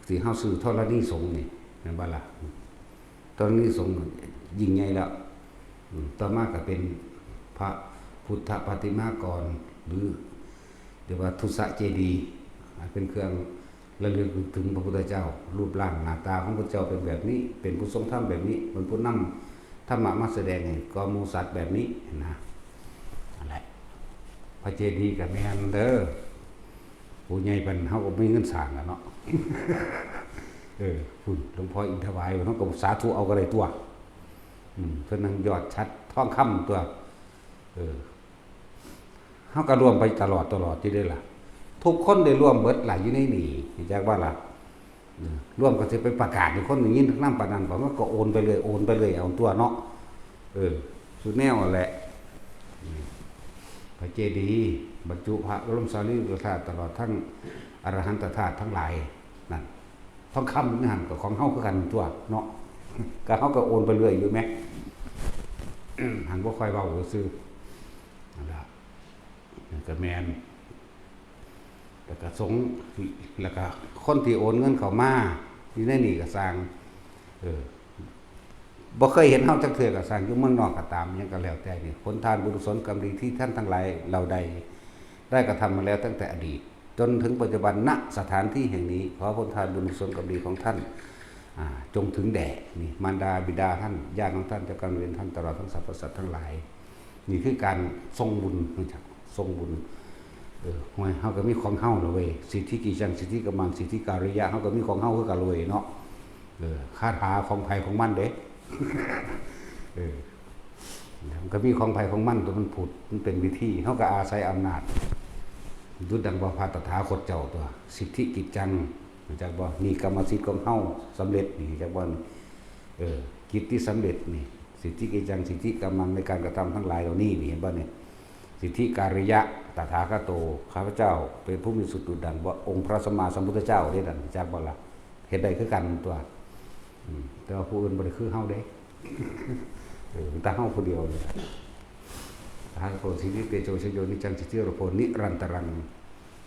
สิเฮาซื้อธรณีสงฆ์นี่แม่นบ่ล่ะธรณีสงฆ์ยิ่งใหญ่แล้วต่อมาก็เป็นพระพุทธปฏิมากรหรือเรียกว่าทุสเจดีย์เป็นเครื่องระลึกถึงพระพุทธเจ้ารูปร่างหน้าตาของพระเจ้าเป็นแบบนี้เป็นผู้ทรงธรรมแบบนี้เป็นผู้นำธรรมะมาแสดงให้ก็หมู่สัตว์แบบนี้นะนั่นแหละพระเจดีย์ก็แม่นเด้อผู้ใหญ่เพิ่นเฮาก็มีเงินสร้างแล้วเนาะ พุ่นหลวงพ่ออินทวายเฮาก็สาธุเอาก็ได้ตัวเพิ่นนั่งยอดชัดทองคำตัวเฮาก็รวมไปตลอดที่ได้ล่ะทุกคนได้ร่วมเบิดหลายอยู่ในนี่จักว่าล่ะร่วมก็สิไปประกาศให้คนอย่างนี้นำปานนั้นบ่มันก็โอนไปเลยเอาตัวเนาะสุดแนวนั่นแหละพระเจดีย์บรรจุพระบรมสารีริกธาตุตลอดทั้งอรหันตธาตุทั้งหลายนั่นทองคำนี่หั่นก็ของเฮาคือกันตัวเนาะก็เฮาก็โอนไปเรื่อยอยู่แม้หันบ่ค่อยเว้าซื่อนั่นล่ะนั่นก็แม่นแล้วก็สงฆ์แล้วก็คนที่โอนเงินเข้ามาอยู่ในนี่ก็สร้างบ่เคยเห็นเฮาจักเทื่อก็สร้างอยู่เมืองนอกก็ตามหยังก็แล้วแต่นี่ผลทานบุญกุศลกรรมดีที่ท่านทั้งหลายเราได้กระทำมาแล้วตั้งแต่อดีตจนถึงปัจจุบันณสถานที่แห่งนี้ขอผลทานบุญกุศลกรรมดีของท่านจงถึงแด่นี่มารดาบิดาท่านญาติของท่านเจ้ากรรมนายเวรท่านตลอดทั้งสรรพสัตว์ทั้งหลายนี่คือการทรงบุญนะครับทรงบุญห่วยเฮาก็มีของเฮาเว้ยสิทธิกิจังสิทธิกำมังสิทธิการิยะเฮาก็มีของเฮาคือกันเลยเนาะคาถาของไผของมันเด้มันก็มีของไผของมันตัวมันผุดมันเป็นวิธีเฮาก็อาศัยอำนาจดุจดังบ่พาตถาคตเจ้าตัวสิทธิกิจจังจักบ่นี่กรรมสิทธิ์ของเฮาสำเร็จนี่จักบ่กิจที่สำเร็จนี่สิทธิกิจจังสิทธิกำมังในการกระทำทั้งหลายเหล่านี้นี่เห็นบ่เนี่ยสิทธิการิยะตถาคตข้าพเจ้าเป็นผู้มีสุดดุจดังว่าองค์พระสัมมาสัมพุทธเจ้าได้ดังจักบ่ล่ะเฮ็ดได้คือกันตัวแต่ว่าผู้อื่นบ่ได้คือเฮาเด้แต่เฮาผู้เดียวนี่ทานโพธินิเตโชชโยนิจังสิทธิโรโพนิรันตรัง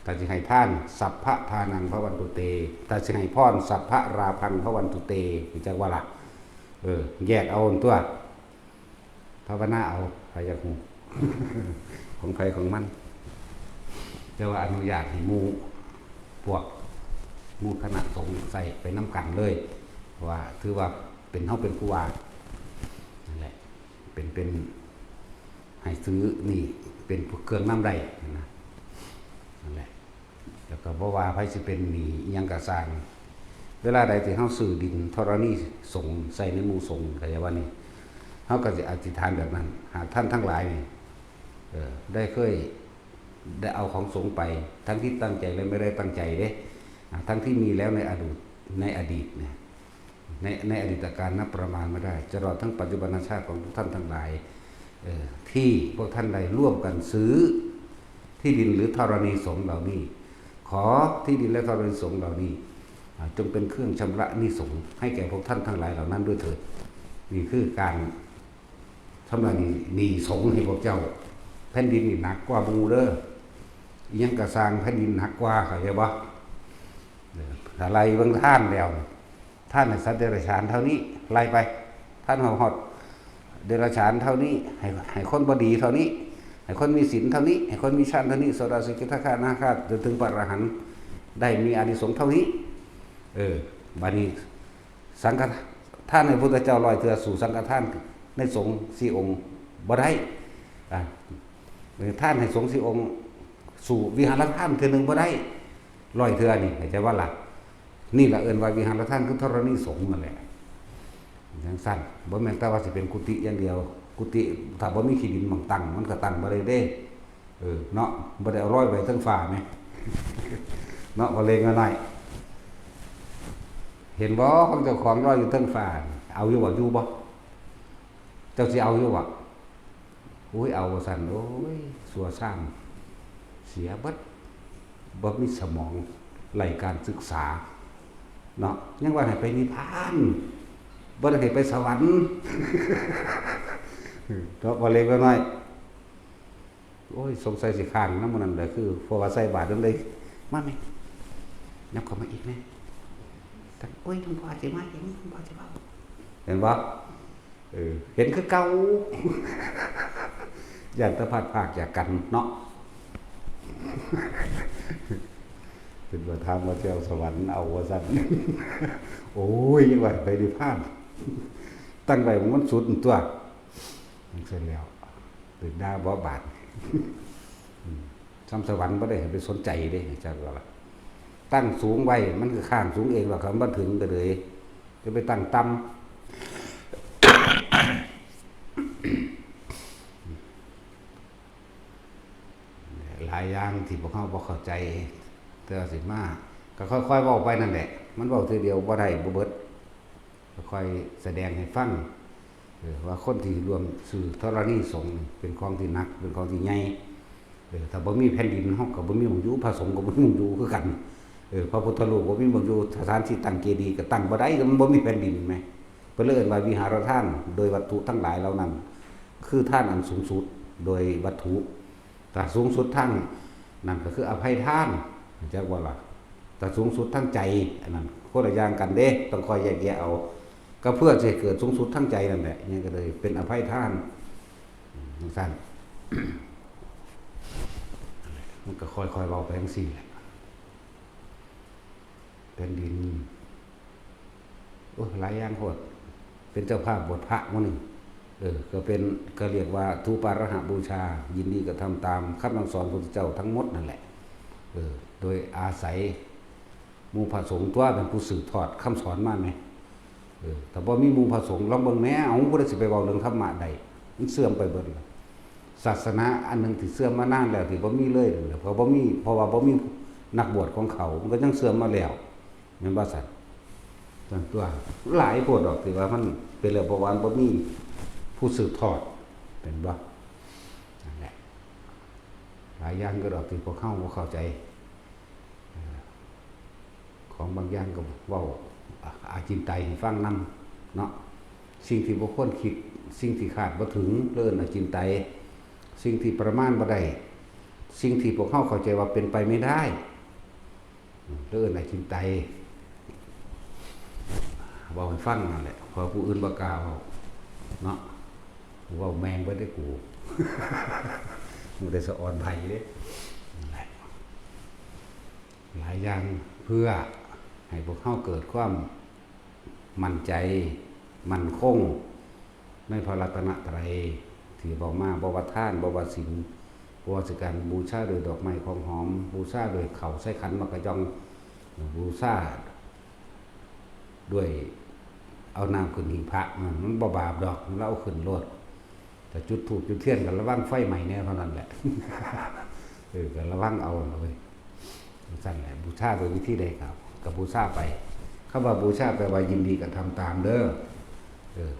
ถ้าสิให้ท่านสัพพะทานังพระวันตุเตถ้าสิให้พรสัพพะราพังพระวันตุเตจักว่าล่ะแยกเอาตัวภาวนาเอาใครอยากฮู้ ของใครของมันแต่ว่าอนุญาตให้หมู่พวกหมู่คณะสงฆ์ใส่ไปน้ำกันเลยว่าถือว่าเป็นเฮาเป็นผู้ว่านั่นแหละเป็นให้ซื้อนี่เป็นเครื่องนำได้นะนั่นแหละแล้วก็บ่ว่าไผสิเป็นหนี้อิหยังก็สร้างเวลาใดที่เฮาซื้อดินธรณีสงฆ์ใส่ในหมู่สงฆ์ก็อย่างว่านี่เฮาก็สิอธิษฐานแบบนั้นหากท่านทั้งหลายนี่ได้เคยได้เอาของสงฆ์ไปทั้งที่ตั้งใจและไม่ได้ตั้งใจเด้ทั้งที่มีแล้วในอดีตเนี่ยในอดีตการนับประมาณไม่ได้จะรอทั้งปัจจุบันชาติของทุกท่านทั้งหลายที่พวกท่านได้ร่วมกันซื้อที่ดินหรือธรณีสงฆ์เหล่านี้ขอที่ดินและธรณีสงฆ์เหล่านี้จงเป็นเครื่องชำระหนี้สงฆ์ให้แก่พวกท่านทั้งหลายเหล่านั้นด้วยเถิดนี่คือการชำระหนี้สงฆ์ให้พวกเจ้าแผ่นดินนี่หนักกว่าหมู่เด้อยังกระสร้างแผ่นดินหนักกว่าเข้าใจบ่อะไรบางท่านแล้วท่านให้สัตว์เดรัจฉานเท่านี้ไล่ไปท่านหอดเดรัจฉานเท่านี้ให้คนบ่ดีเท่านี้ให้คนมีศีลเท่านี้ให้คนมีฌานเท่านี้โสดาสกิทาคานาคาจนถึงพระอรหันต์ได้มีอานิสงส์เท่านี้บัดนี้สังฆทานในพุทธเจ้า100เทื่อสู่สังฆทานในสงฆ์4องค์บ่ได้ อ่ะท่านให้สงฆ์สิองค์สู่วิหารท่านเทื่อนึงบ่ได้ร้อยเทื่อนี่เข้าใจว่าล่ะนี่ล่ะเอิ้นว่าวิหารท่านคือธรณีสงฆ์นั่นแหละจังซั่นบ่แม่นแต่ว่าสิเป็นกุฏิอย่างเดียวกุฏิถ้าบ่มีขี้ดินหม่องตั้งมันก็ตั้งบ่ได้เด้เนาะบ่ได้เอาร้อยไว้เทิงฟ้าแม่เนาะบ่เล็กน้อยเห็นบ่ของเจ้าของร้อยอยู่เทิงฟ้าเอาอยู่บ่อยู่บ่เจ้าสิเอาอยู่บ่โอ้ยเอาว่าซั่นโอ้ยสัวสร้างเสียเบิดบ่มีสมองไหลการศึกษาเนาะยังว่าให้ไปนิพพานบ่ได้ให้ไปสวรรค์เนาะบ่เล็กน้อยโอ้ยสงสัยสิข้างนำมันนั่นแหละคือเพราะว่าใส่บาตรนั่นเลยมาแม่ยับเข้ามาอีกแม่แต่โอ้ยหลวงพ่อสิมาเห็นหลวงพ่อสิเว้าเห็นบ่เห็นคือเก่าอยากตะพัดภาคจากกันเนาะเป็นว่าทางว่าเจ้าสวรรค์เอาว่าซั่นโอ้ยยังว่าไปนิพพานตั้งไว้มันสุดตัวเสร็จแล้วตึกด่าบ่บาดซ้ำสวรรค์บ่ได้ไปสนใจเด้จักว่าล่ะตั้งสูงไว้มันคือข้างสูงเองหรอกครับบ่ถึงก็เลยจะไปตั้งต่ำหลายอย่างที่พวกเขาบ่เข้าใจแต่สิมาก็ค่อยๆเว้าไปนั่นแหละมันเว้าทีเดียวบ่ได้บ่เบิดค่อยแสดงให้ฟังว่าคนที่รวมสื่อธรณีสงฆ์เป็นของที่หนักเป็นของที่ใหญ่ถ้าบ่มีแผ่นดินเฮาก็บ่มีหม้องอยู่พระสงฆ์ก็บ่มีหม้องอยู่คือกันพระพุทธรูปบ่มีหม้องอยู่สถานที่ตั้งเจดีย์ก็ตั้งบ่ได้มันบ่มีแผ่นดินแม่เพิ่นเลยเอิ้นว่าวิหารทานโดยวัตถุทั้งหลายเหล่านั้นคือทานอันสูงสุดโดยวัตถุแต่สูงสุดทั้งนั่นก็คืออภัยทานจักว่าล่ะแต่สูงสุดทั้งใจอันนั้นคนละอย่างกันเด้ต้องคอยแยกแยะเอาก็เพื่อจะเกิดสูงสุดทั้งใจนั่นแหละนี่ก็เลยเป็นอภัยทานสั้นมันก็ค่อยๆเบาไปทั้งสิ้นแหละเป็นดินโอ้หลายอย่างโคตรเป็นเจ้าภาพบทพระมื้อนึงก็เป็นก็เรียกว่าทุปาระหะบูชายินดีก็ทำตามคำสอนพระพุทธเจ้าทั้งหมดนั่นแหละโดยอาศัยหมู่พระสงฆ์ตัวเป็นผู้สืบทอดคำสอนมาไหมแต่บ่มีหมู่พระสงฆ์ลองเบิ่งแหน่เอาบ่ได้สิไปเว้าเรื่องธรรมะใดมันเสื่อมไปเบิดแล้วศาสนาอันนึงที่เสื่อมมานานแล้วที่บ่มีเลยเพราะว่าบ่มีนักบวชของเขามันก็ยังเสื่อมมาแล้วแม่นบ่ซั่นจังตัวหลายโพดดอกที่ว่ามันเป็นแล้วเพราะว่าบ่มีผู้สืบทอดเป็นบ่นั่นแหละหลายอย่างก็ดอกที่พวกเขาบ่เข้าใจของบางอย่างก็เว้าอาจินไตให้ฟังนำเนาะสิ่งที่บ่ควรคิดสิ่งที่คาดบ่ถึงเอิ้นอาจินไตสิ่งที่ประมาณบ่ได้สิ่งที่พวกเขาเข้าใจว่าเป็นไปไม่ได้เอิ้นอาจินไตเว้าให้ฟังนั่นแหละพอผู้อื่นบ่กล้าเว้าเนาะเว้าแมงบ่ได้กูมันได้สะอ่อนไผเด้หลายอย่างเพื่อให้พวกเขาเกิดความมั่นใจมั่นคงในพระรัตนตรัยที่บอกมาบ่ว่าทานบ่ว่าศีลบ่ว่าสิการบูชาโดยดอกไม้ของหอมบูชาโดยข้าวใส่ขันมะกะยองบูชาด้วยเอาน้ำขึ้นหิ้งพระมันบ่บาปดอกเราเอาขึ้นโลดแต่จุดธูปจุดเทียนกันระวังไฟใหม่แน่เท่านั้นแหละก็ระวังเอาเลยสั่นแหละบูชาโดยวิธีใดครับกับบูชาไปคำว่าบูชาแปลว่ายินดีกับทำตามเด้อ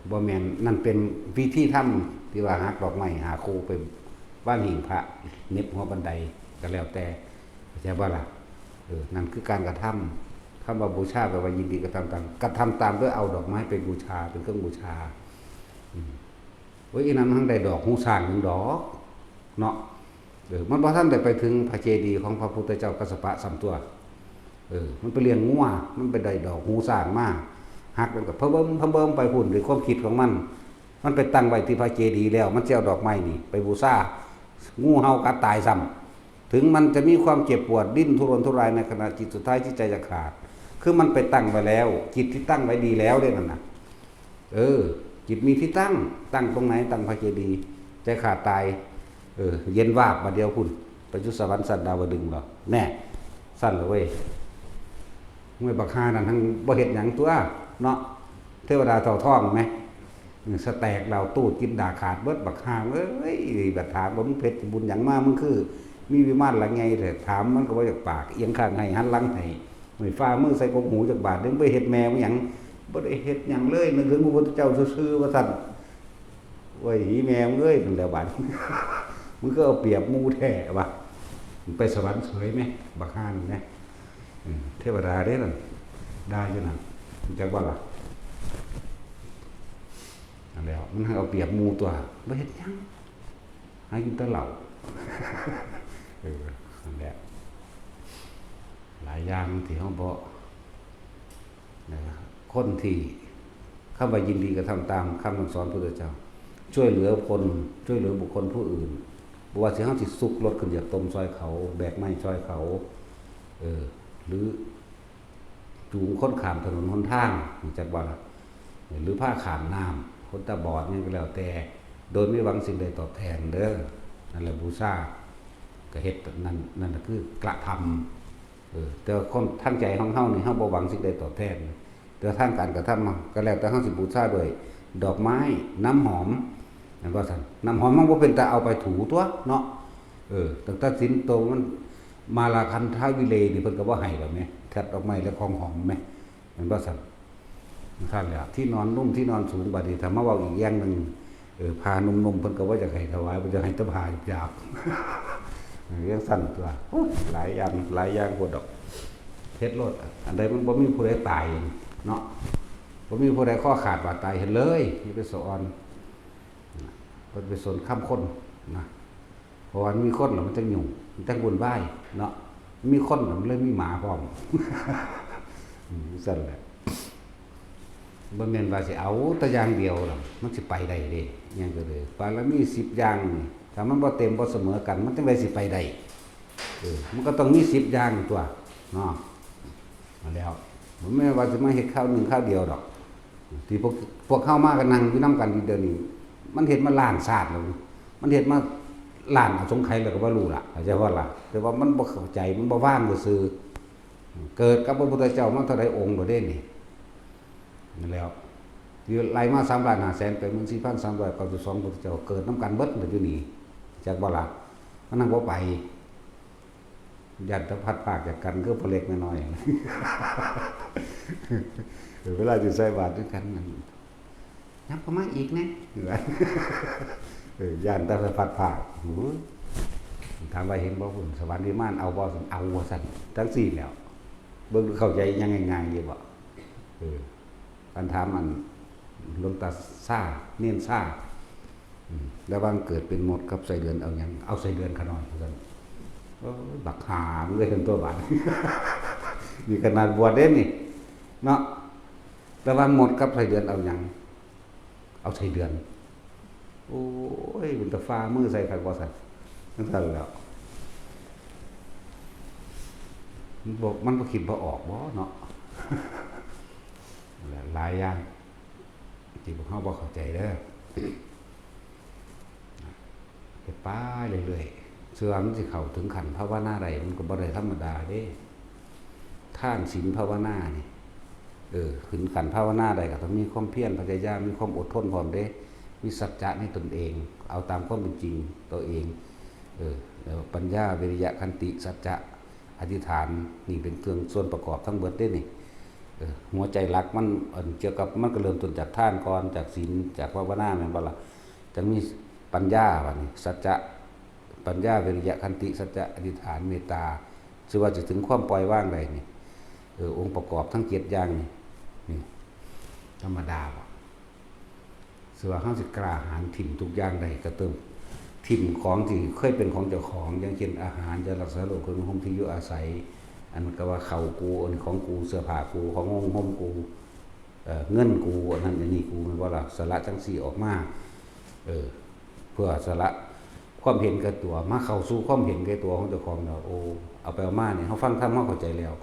บ่แม่นนั่นเป็นวิธีทำที่ว่าหักดอกไม้หาครูไปบ้านหิ้งพระเน็บหัวบันไดก็แล้วแต่เข้าใจบ่ล่ะนั่นคือการกระทำคำว่าบูชาแปลว่ายินดีกับทำตามกระทำตามด้วยเอาดอกไม้ไปบูชาเป็นเครื่องบูชาโอ้ยอีนั้นทั้งได้ดอกหูสร้าง1ดอกเนาะมันบ่ทันได้ไปถึงพระเจดีย์ของพระพุทธเจ้ากัสสปะสำตัวมันไปเลี้ยงงัวมันไปได้ดอกหูสร้างมาหักมันก็เพิ่มไปพุ่นด้วยความคิดของมันไปตั้งไว้ที่พระเจดีย์แล้วมันสิเอาดอกไม้นี่ไปบูชางูเห่ากัดตายซ้ำถึงมันจะมีความเจ็บปวดดิ้นทุรนทุรายในขณะจิตสุดท้ายที่ใจจะขาดคือมันไปตั้งไว้แล้วจิตที่ตั้งไว้ดีแล้วเด้นั่นน่ะจิตมีที่ตั้งตรงไหนตั้งพระเจดีย์ใจขาดตาย เย็นวาบมาเดียวคุณไปจุสวรรค์สันดาวดึงส์เหรอแน่สั้นเลยเว้ยไม่บักฮานั่นทั้งบ่เฮ็ดหยังตัวเนาะเทวดาเท่าท้องไหมสแตกเราตู้กินด่าขาดเบิดบักฮาเอ้ยบัดถามว่ามึงเพชรบุญหยังมามึงคือมีวิมานหลังไงแต่ถามมันก็บ่จากปากเอียงข้างให้หันหลังให้ไม่ฟ้ามือใส่กงหูจากบาทเด้งไปเฮ็ดแมวหยังบ่ได้เฮ็ดหยังเลยนึกถึงพระพุทธเจ้าซื่อๆว่าซั่นโอ้ยหีแมวเอ้ยนั่นแหละบาดมึงก็เอาเปรียบหมู่แท้ว่ะมึงไปสวรรค์เฉยไหมบักฮานั่นแหมเทวดาเด้นั่นได้อยู่นั่นจักว่าล่ะนั่นแล้วมันเอาเปรียบหมู่ตัวบ่เฮ็ดหยังหากินแต่เหล้านั่นแหละหลายอย่างที่เฮาบ่คนที่เข้ามายินดีกระทำตามคำสอนพระพุทธเจ้าช่วยเหลือคนช่วยเหลือบุคคลผู้อื่นบ่ว่าสิเฮาสิสุกรถขึ้นจากต้มซอยเขาแบกไม้ซอยเขาหรือจูงคนข้ามถนนหนทางจักว่าหรือผ้าข้ามน้ำคนตาบอดนี่ก็แล้วแต่โดยไม่หวังสิ่งใดตอบแทนเด้อนั่นแหละบูชาก็เฮ็ดนั่นคือกระทำแต่คนทั้งใจของเฮานี่เฮาบ่หวังสิ่งใดตอบแทนแต่ทางการกระทำก็แล้วแต่เฮาสิบูชาด้วยดอกไม้น้ำหอมนั่นว่าซั่นน้ำหอมมันบ่เป็นแต่เอาไปถูตัวเนาะตั้งแต่สินโตมันมาลาคันทาวิเลนี่เพิ่นก็บ่ให้แล้วแม่แคัดดอกไม้และของหอมแม่นั่นว่าซั่นท่านแหละที่นอนนุ่มที่นอนสูงบัดนี้ถ้ามาเว้าอีกอย่างนึงพานุ่มๆเพิ่นก็บ่อยากให้ถวายเพิ่นจะให้แตะพาหยาบๆเรื่องสั้นตัวหลายอย่างโพดดอกเฮ็ดโลดอันใดมันบ่มีผู้ใดตายเนาะบ่มีผู้ใดข้อขาดบาดตายเห็นเลยนี่ไปสอนเพิ่นไปสอนค้ำคนนะเพราะว่ามีคนแล้วมันจังยุ่งมันจังวุ่นวายเนาะมีคนแล้วมันเลยมีหมาพร้อมสั่นแหละบ่แม่นว่าสิเอาแต่อย่างเดียวหรอกมันสิไปได้เด้ยังก็เลยปานละมี10อย่างนี่ถ้ามันบ่เต็มบ่เสมอกันมันจังได๋สิไปได้มันก็ต้องมี10อย่างตัวเนาะมาแล้วมันไม่ว่าจะมาเฮ็ดข้าว1ข้าวเดียวดอกที่พวกเข้ามากันนั่งอยู่นำกันเดี๋ยวนี้มันเฮ็ดมาล้านชาติแล้วมันเฮ็ดมาล้านสงไขแล้วก็บ่รู้ล่ะเข้าใจว่าล่ะแต่ว่ามันบ่เข้าใจมันบ่ว่างซื่อเกิดกับพระพุทธเจ้ามาเท่าใดองค์บ่ได้นี่นั่นแล้วที่ไล่มา3,500,000ไป14,392พุทธเจ้าเกิดนํกันเบิดอยู่นี่จักบ่ล่ะมันนั่งบ่ไปยันตะพัดปากจากกันก็พอเล็กน้อยๆเวลาอยู่ใส่บาตรด้วยกันนั่นยับเข้ามาอีกนะยันตะพัดปากถามว่าเห็นบ่คุณสวรรค์วิมานเอาบ่เอาว่าซั่นทั้ง4แล้วเบิ่งเข้าใจยังง่ายๆอยู่บ่การถามอันหลวงตาซ่าเนียนซ่าแล้วบางเกิดเป็นหมดกับใส่เดือนเอาหยังเอาใส่เดือนขนอนซั่นบักหามเลยเป็นตัวบาดมีขนาดบวชเด่นนี่เนาะแต่ว่าหมดกับใส่เดือนเอาหยังเอาใส่เดือนโอ้ยเป็นตะฟ้ามือใส่ขัดบ่ใส่นั่นเท่าแล้วมันบอกมันบ่คิดบ่ออกบ่เนาะหลายอย่างที่พวกเฮาบ่เข้าใจเด้อไปเรื่อยๆเสื่อมสิเข้าถึงขันภาวนาใดมันก็บ่ได้ธรรมดาเด้ท่านศีลภาวนานี่ขึ้นขันภาวนาใดก็ต้องมีความเพียรพยายามมีความอดทนพร้อมเด้มีสัจจะในตนเองเอาตามความเป็นจริงตัวเองแล้วปัญญาวิริยะขันติสัจจะอธิษฐานนี่เป็นเครื่องส่วนประกอบทั้งเบิดเด้นี่หัวใจหลักมันเกี่ยวกับมันก็เริ่มต้นจากทานก่อนจากศีลจากภาวนาแม่นบ่ล่ะจังมีปัญญาบัดนี้สัจจะปัญญาวิริยะขันติสัจจะอธิษฐานเมตตาชื่อว่าจะถึงความปล่อยวางได้นี่องค์ประกอบทั้ง7อย่างนี่ธรรมดาบ่ชื่อว่าเฮาสิกล้าหาญถิ่มทุกอย่างได้ก็เติมถิ่มของที่เคยเป็นของเจ้าของอย่างเช่นอาหารยารักษาโรคเครื่องห่มที่อยู่อาศัยอันก็ว่าเข้ากูอันของกูเสื้อผ้ากูของห่มกูเงินกูอันนั้นอันนี้กูมันว่าล่ะสละจังซี่ออกมาเพื่อสละความเห็นแก่ตัวมาเข้าสู่ความเห็นแก่ตัวของเจ้าของแล้วโอ้เอาไปเอามาเนี่ยเฮาฟังธรรมเฮาเข้าใจแล้ว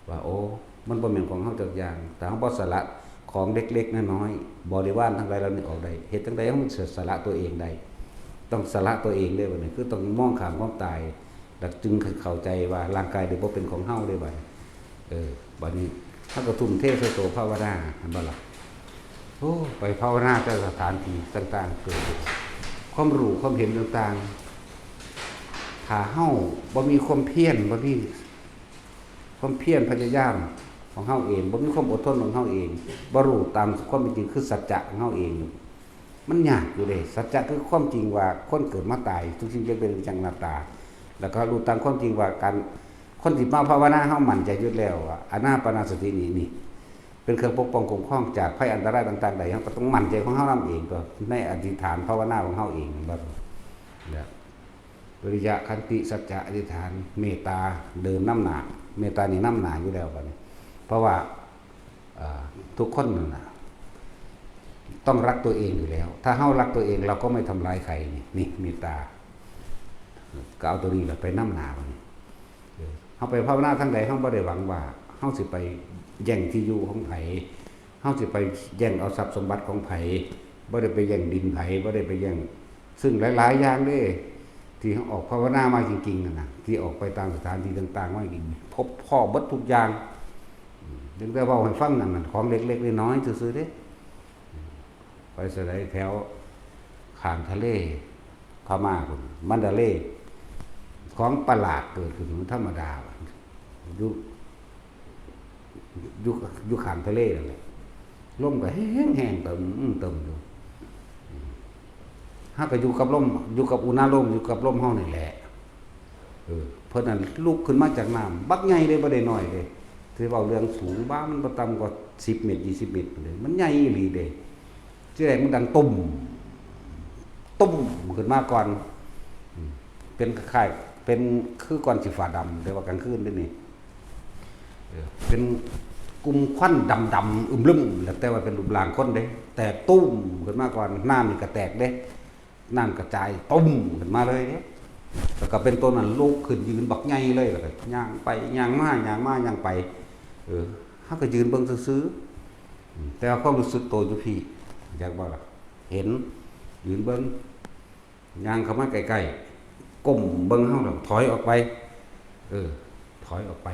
ว่าโอ้มันบ่แม่นของเฮาจักอย่างแต่เฮาบ่สละของเล็กๆน้อยๆบริวารทั้งหลายเหล่านี้ออกได้เฮ็ดจังได๋เฮามันสละตัวเองได้ ต้องสละตัวเองได้บ่นี่คือต้องมองข้ามความตายแล้วจึงเข้าใจว่าร่างกายนี่บ่เป็นของเฮาได้บัดบัดนี้ถ้าก็ทุ่มเทใส่ตัวภาวนาอันบ่ล่ะโอ้ไปภาวนาแต่สถานที่ต่างๆเกิดความรู้ความเห็นต่างๆถ้าเฮาบ่มีความเพียรบ่มีความเพียรพยายามของเฮาเองบ่มีความอดทนของเฮาเองบ่รู้ตามความเป็นจริงคือสัจจะของเฮาเองมันยากอยู่เด้สัจจะคือความจริงว่าคนเกิดมาตายทุกสิ่งจะเป็นจังหน้าตาแล้วก็รู้ตามความจริงว่าการคนที่มาภาวนาเฮามั่นใจอยู่แล้วว่าอานาปานสตินี่เป็นเครื่องปกป้องคุ้มครองจากภัยอันตรายต่างๆใดเฮาก็ต้องมั่นใจของเฮานำเองก็ในอธิษฐานภาวนาของเฮาเองบัดนี้วิริยะขันติสัจจะอธิษฐานเมตตาเดินนำหน้าเมตตานี่นำหน้าอยู่แล้วบัดนี้เพราะว่าทุกคนน่ะต้องรักตัวเองอยู่แล้วถ้าเฮารักตัวเองเราก็ไม่ทำร้ายใครนี่เมตตาก็เอาตัวนี้แหละไปนำหน้าบัดนี้เฮาไปภาวนาทางใดเฮาบ่ได้หวังว่าเฮาสิไปแย่งที่อยู่ของไผเฮาสิไปแย่งเอาทรัพย์สมบัติของไผบ่ได้ไปแย่งดินไผบ่ได้ไปแย่งซึ่งหลายๆอย่างเด้ที่เฮาออกภาวนามาจริงๆน่ะที่ออกไปตามสถานที่ต่างๆมาจริงพบพ่อเบิดทุกอย่างถึงได้เว้าให้ฟังนั่นของเล็กๆน้อยๆซื่อๆเด้ไปแสดงแถวข้างทะเลพม่าพุ่นมันดาเลของประหลาดเกิดขึ้นธรรมดาอยู่ข้างทะเลนั่นแหละลมก็แห้งๆเติมอยู่เฮาก็อยู่กับลมอยู่กับอุณหภูมิอยู่กับลมเฮานี่แหละเพิ่นนั่นลุกขึ้นมาจากน้ำบักใหญ่เลยบ่ได้น้อยเด้ที่เว้าเรื่องสูงบ้ามันบ่ต่ำกว่า10เมตร20เมตรเลยมันใหญ่อีหลีเด้ที่แรกมันดังตุ้มขึ้นมาก่อนเป็นคล้ายๆเป็นคือก่อนสิฟ้าดำแต่ว่ากลางคืนนี่เป็นกลุ่มควันดำๆอึมลึมแล้วแต่ว่าเป็นรูปร่างคนเด้แต่ตุ้มขึ้นมาก่อนน้ำนี่ก็แตกเด้น้ำกระจายตุ้มขึ้นมาเลยเด้แล้วก็เป็นตัวนั้นลุกขึ้นยืนบักใหญ่เลยแล้วก็ย่างไปย่างมาย่างไปเฮาก็ยืนเบิ่งซื่อๆแต่ว่าความรู้สึกโตอยู่พี่อยากบ่ล่ะเห็นยืนเบิ่งย่างเข้ามาใกล้ๆก้มเบิ่งเฮาแล้วถอยออกไปถอยออกไป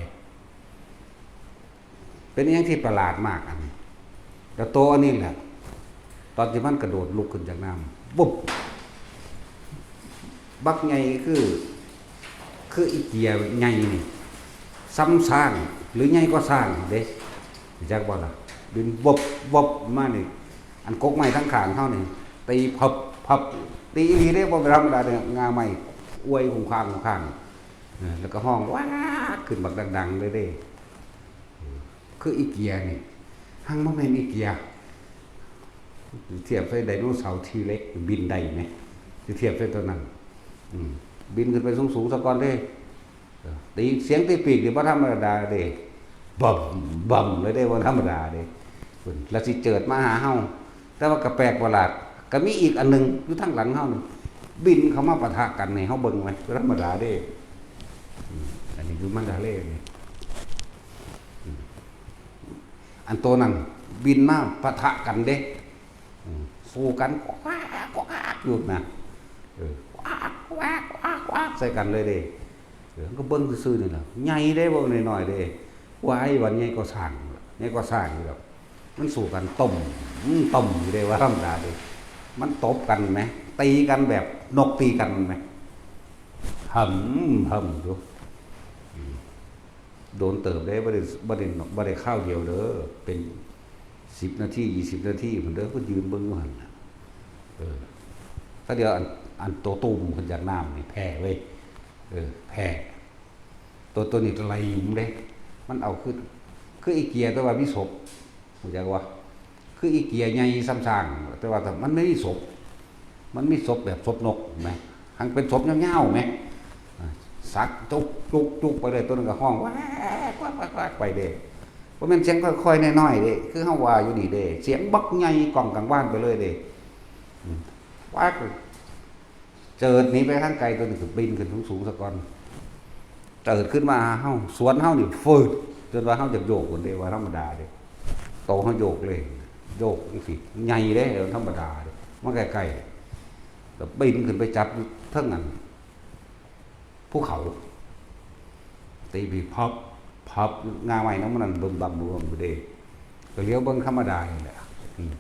เป็นอย่างที่ประหลาดมากอันนี้แต่โตอันนี้แหละตอนที่มันกระโดดลุกขึ้นจากน้ำปุ๊บบักใหญ่คืออีเกียใหญ่นี่ซ้ำสร้างหรือใหญ่ก็สร้างเด้จักบ่ล่ะดินวบมานี่อันกกไม้ทั้งข้างเฮานี่ตีพับตีอีหลีเด้บ่ธรรมดาเด้งาไม้อวยข้างแล้วก็ห้องว้าขึ้นบักดังๆเลยเด้คืออีเกียนี่หังบ่แม่นอีเกียเทียบใส่ไดโนเสาร์ทีเล็กบินได้ไหมสิเทียบใส่ตัวนั้นบินขึ้นไปสูงๆซะก่อนเด้ตีเสียงตีปีกนี่บ่ธรรมดาเด้บ่เลยเด้บ่ธรรมดาเด้แล้วสิเจิดมาหาเฮาแต่ว่าก็แปลกประหลาดก็มีอีกอันนึงอยู่ทางหลังเฮานี่บินเข้ามาปะทะกันให้เฮาเบิ่งไว้ธรรมดาเด้อันนี้อยู่มันดาเล่นี่อันตัวนั้นบินมาปะทะกันเด้สู้กันกวากอยู่นะกวากใส่กันเลยเด้ก็เบิ่งซื่อๆนี่แหละใหญ่เด้บ่น้อยๆเด้วายวันใหญ่ก็สร้างอยู่แล้วมันสู้กันต้มอยู่เด้ว่าธรรมดาเด้มันตบกันไหมตีกันแบบนกตีกันไหมหำอยู่โดนเติบได้บ่ได้ข้าวเดียวเด้อเป็น10 นาที20 นาทีพุ่นเด้อก็ยืนเบิ่งอยู่หั่นถ้าเดี๋ยวอันโตตุ้มขึ้นจากน้ำนี่แพ้เว้ยแพ้ตัวนี้ไหลหยุมเด้มันเอาคืออีเกียแต่ว่ามีศพรู้จักว่าคืออีเกียใหญ่ซ้ำซากแต่ว่ามันไม่มีศพมันมีศพแบบศพนกไหมหังเป็นศพยาวๆไหมสักจุกไปเลยตัวนึงก็ห้องว้ากไปเด้บ่แม่นเสียงค่อยๆน้อยๆเด้คือเฮาว่าอยู่นี่เด้เสียงบักใหญ่กล่องกลางบ้านไปเลยเด้ว้าเจิดหนีไปทางไกลตัวนึงก็บินขึ้นสูงๆซะก่อนเจิดขึ้นมาเฮาสวนเฮานี่ฟืดจนว่าเฮาจะโยกพุ่นเด้ว่าธรรมดาเด้โตเฮาโยกเลยโยกจังซี่ใหญ่เด้ธรรมดาเด้มาใกล้ๆ ก็ปีนขึ้นไปจับเท่านั้นภูเขาตีบีพับงาไว้น้ำมันบึมบัมบึมเดก็เลี้ยวเบิ้งธรรมดาอย่างเงี้ย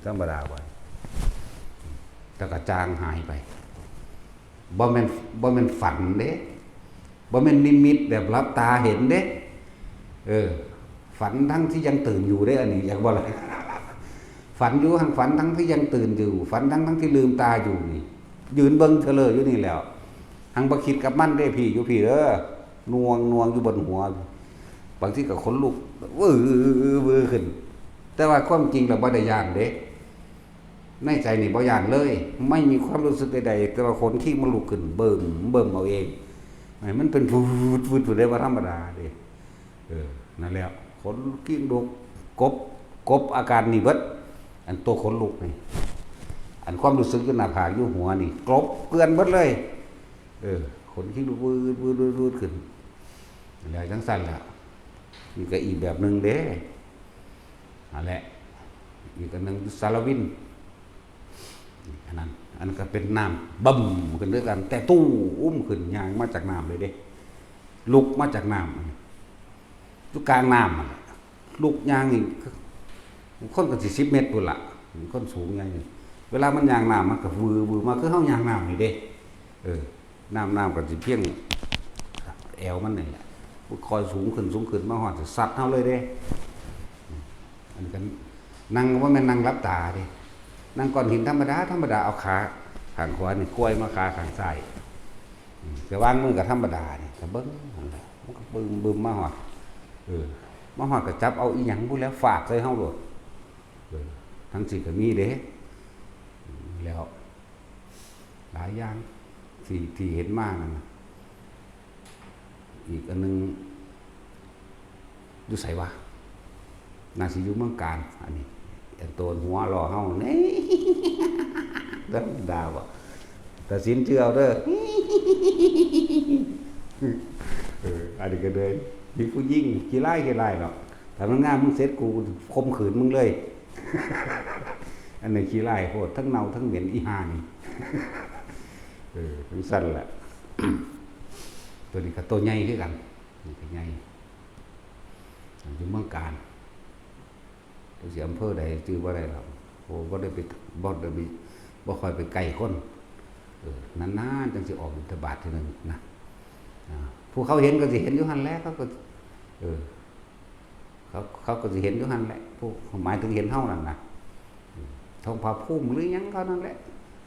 ธรรมดาไว้แต่กระจางหายไปบ่แม่นฝันเด้บ่แม่นนิมิตแบบรับตาเห็นเด้ฝันทั้งที่ยังตื่นอยู่ได้อันนี้อยากบอกอะไรฝันอยู่ทั้งฝันทั้งที่ยังตื่นอยู่ฝันทั้งที่ลืมตาอยู่นี่ยืนเบิ้งเฉลยอยู่นี่แล้วหังบ่คิดกับมันได้พี่อยู่พี่นวงอยู่บนหัวบางทีก็ขนลุกวือขึ้นแต่ว่าความจริงเราบ่ได้ย่านเด้ในใจนี่บ่ย่านเลยไม่มีความรู้สึกใดๆแต่ว่าคนขี้มันลุกขึ้นเบิ่มเอาเองมันเป็นฟูดได้ว่าธรรมดาเด้นั่นแหละคนขี้ลุกกบอาการนี่เบิดอันตัวขนลุกนี่อันความรู้สึกอยู่หน้าผากอยู่หัวนี่กลบเกลื่อนเบิดเลยคนขี้ลุกวืดขึ้นแล้วจังซั่นล่ะนี่ก็อีกแบบนึงเด้นั่นแหละอีกอันนึงสารวินอันก็เป็นน้ำบึ้มขึ้นด้วยกันแต่ตู้อุ้มขึ้นยางมาจากน้ำเลยเด้ลุกมาจากน้ำอยู่กลางน้ำลุกยางนี่คนก็10 เมตรพุ่นละคนสูงไงเวลามันยางน้ำมันก็วือมาคือเฮายางน้ำนี่เด้น้ำก็สิเพียงแอวมันนี่แหละคอยสูงขึ้นมาฮอดสัตว์เฮาเลยเด้อันกันนั่งว่าแม่นนั่งรับตาเด้นั่งก้อนหินธรรมดาเอาขาข้างขวานี่กล้วยมาขาข้างซ้ายแต่วางมือก็ธรรมดานี่ก็เบิ่งนั่นแหละมันก็บึ้มมาฮอดมาฮอดก็จับเอาอีหยังพู้แล้วฝากใส่เฮาโลดทั้งสิก็มีเด้แล้วหลายอย่างที่เห็นมานั่นอีกอันนึงอยู่ไสวะน่าสิอยู่เมืองการอันนี้อันโตนหัวรอเฮานี่ดาวอ่ะแต่สินเชื่อเอาเด้ออันนี้ก็เลยมีผู้ยิ่งกี่ไล่หรอกถ้ามันงามมึงเสร็จกูคมขืนมึงเลยอันนี้ขี้ไล่โคตรทั้งเน่าทั้งเหม็นอีห่านี่ทั้งสั้นแหละตัวนี้ก็ตัวใหญ่คือกันนี่ก็ใหญ่อยู่เมืองการตัวเสียอำเภอใดชื่อว่าอะไรหรอกโอ้บ่ได้บ่ค่อยไปไกลคนนานๆจังสิออกบิณฑบาตทีนึงนะผู้เขาเห็นก็สิเห็นอยู่หั่นแหละเขาก็เขาก็สิเห็นอยู่หั่นแหละผู้หมายถึงเห็นเฮานั่นน่ะท้องผาภูมิหรือหยังเขานั่นแหละ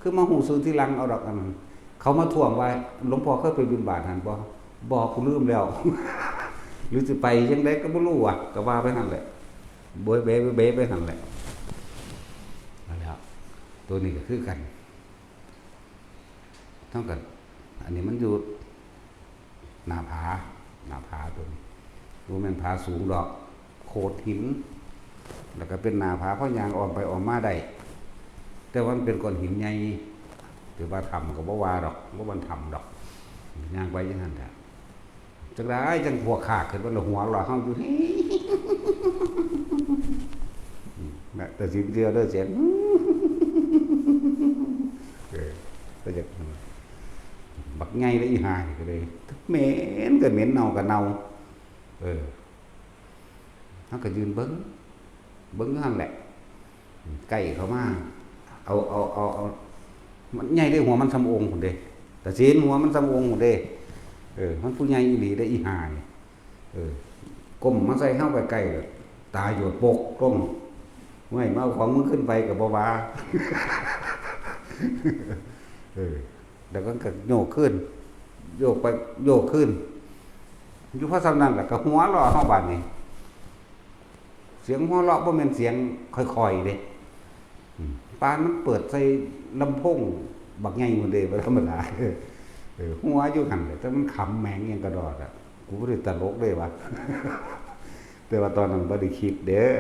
คือมาหูซื้อที่ลังเอาดอกอันนั้นเขามาท่วงว่าหลวงพ่อเคยไปบิณฑบาตหั่นบ่กูลืมแล้ว หรือสิไปจังได๋ก็บ่รู้อ่ะก็ว่าไปหั่นแหละเบ้ไปหั่นแหละนั่นแหละตัวนี้ก็คือกันเท่ากันอันนี้มันอยู่หน้าผาตัวนี้ดูแม่นผาสูงดอกโขดหินแล้วก็เป็นหน้าผาเพราะยางอ่อนไปอ่อนมาได้แต่ว่ามันเป็นก้อนหินใหญ่ถือว่าทำก็บ่ว่าดอกบ่มันทำดอกยางไปจังซั่นแท้จังได้จังหัวขาดขึ้นว่าหัวเราเฮาอยู่น่ะแต่สิเดียวเด้อเสียงก็จะบักไงเลยอีหาก็เลยเหม็นก็เหม็นเน่าก็เน่าเขาก็ยืนเบิ้งนั่นแหละใกล้เขามาเอามันใหญ่ได้หัวมันทำองค์คนเด้แต่เสียนหัวมันทำองค์คนเด้มันผู้ใหญ่อีหลีได้อีหายก้มมาใส่เข้าไปใกล้ตาหยดปกก้มไม่มาของมึงขึ้นไปกับบ่ว่าแล้วก็โยกขึ้นโยกไปโยกขึ้นอยู่พระสำนักก็หัวเราะเฮาบาดนี้เสียงหัวเราะบ่แม่นเสียงค่อยๆเด้ปานมันเปิดใส่ลำโพงบักใหญ่หมดเด้บ่ธรรมดาหัวอยู่หั่นแต่มันขำแมงยังกระดอดอ่ะกูบ่ได้ตลกเด้ว่ะแต่ว่าตอนนั้นบ่ได้คิดเด้อ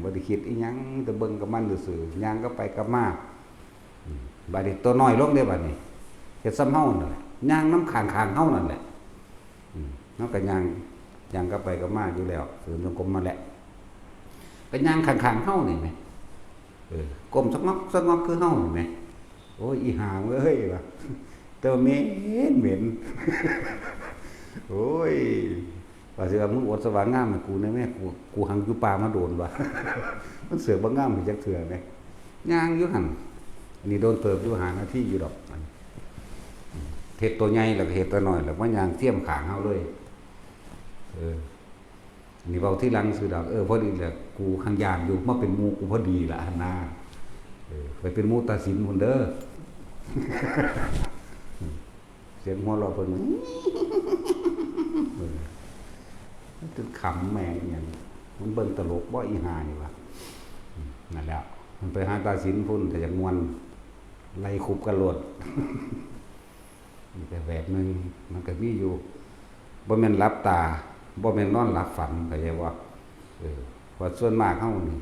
บ่ได้คิดอีหยังแต่เบิ่งกับมันซื่อๆย่างก็ไปกับมาบัดนี้ตัวน้อยลงเด้บัดนี้เฮ็ดซ้ำเฮานั่นแหละย่างน้ำข้างๆเฮานั่นแหละเฮาก็ย่างก็ไปกับมาอยู่แล้วฝืนจงกรมมาแหละก็ย่างข้างๆเฮานี่แหมก้มสักงอกคือเฮานี่แหม โอ้ยอีหามเอ้ยว่ะแต่ว่าเหม็นเหม็นโอ้ยว่าสิว่ามึงอดสว่างงามให้กูได้แม่กูหังอยู่ป่ามาโดนว่ะมันเสือกบ่งามให้จักเทื่อแม่ย่างอยู่หั่นอันนี้โดนเติบอยู่หานาทีอยู่ดอกเฮ็ดตัวใหญ่แล้วก็เฮ็ดตัวน้อยแล้วมันย่างเทียมข้างเฮาเลยนี่เว้าที่หลังซื้อดอกพอดีแหละกูหังย่านอยู่มาเป็นหมู่กูพอดีล่ะหั่นน่ะไปเป็นหมู่ตัดสินพุ่นเด้อเสียงหัวเราะเพิ่นมันจนขำแม่งอย่างมันเบิ่งตลกบ่อีหานี่วะนั่นแหละมันไปหาตาสินพุ่นแต่อย่างมวนไล่คุบกันโลดแต่แบบนึงมันก็มีอยู่บ่แม่นหลับตาบ่แม่นนอนหลับฝันเข้าใจบ่เพราะส่วนมากเฮานี่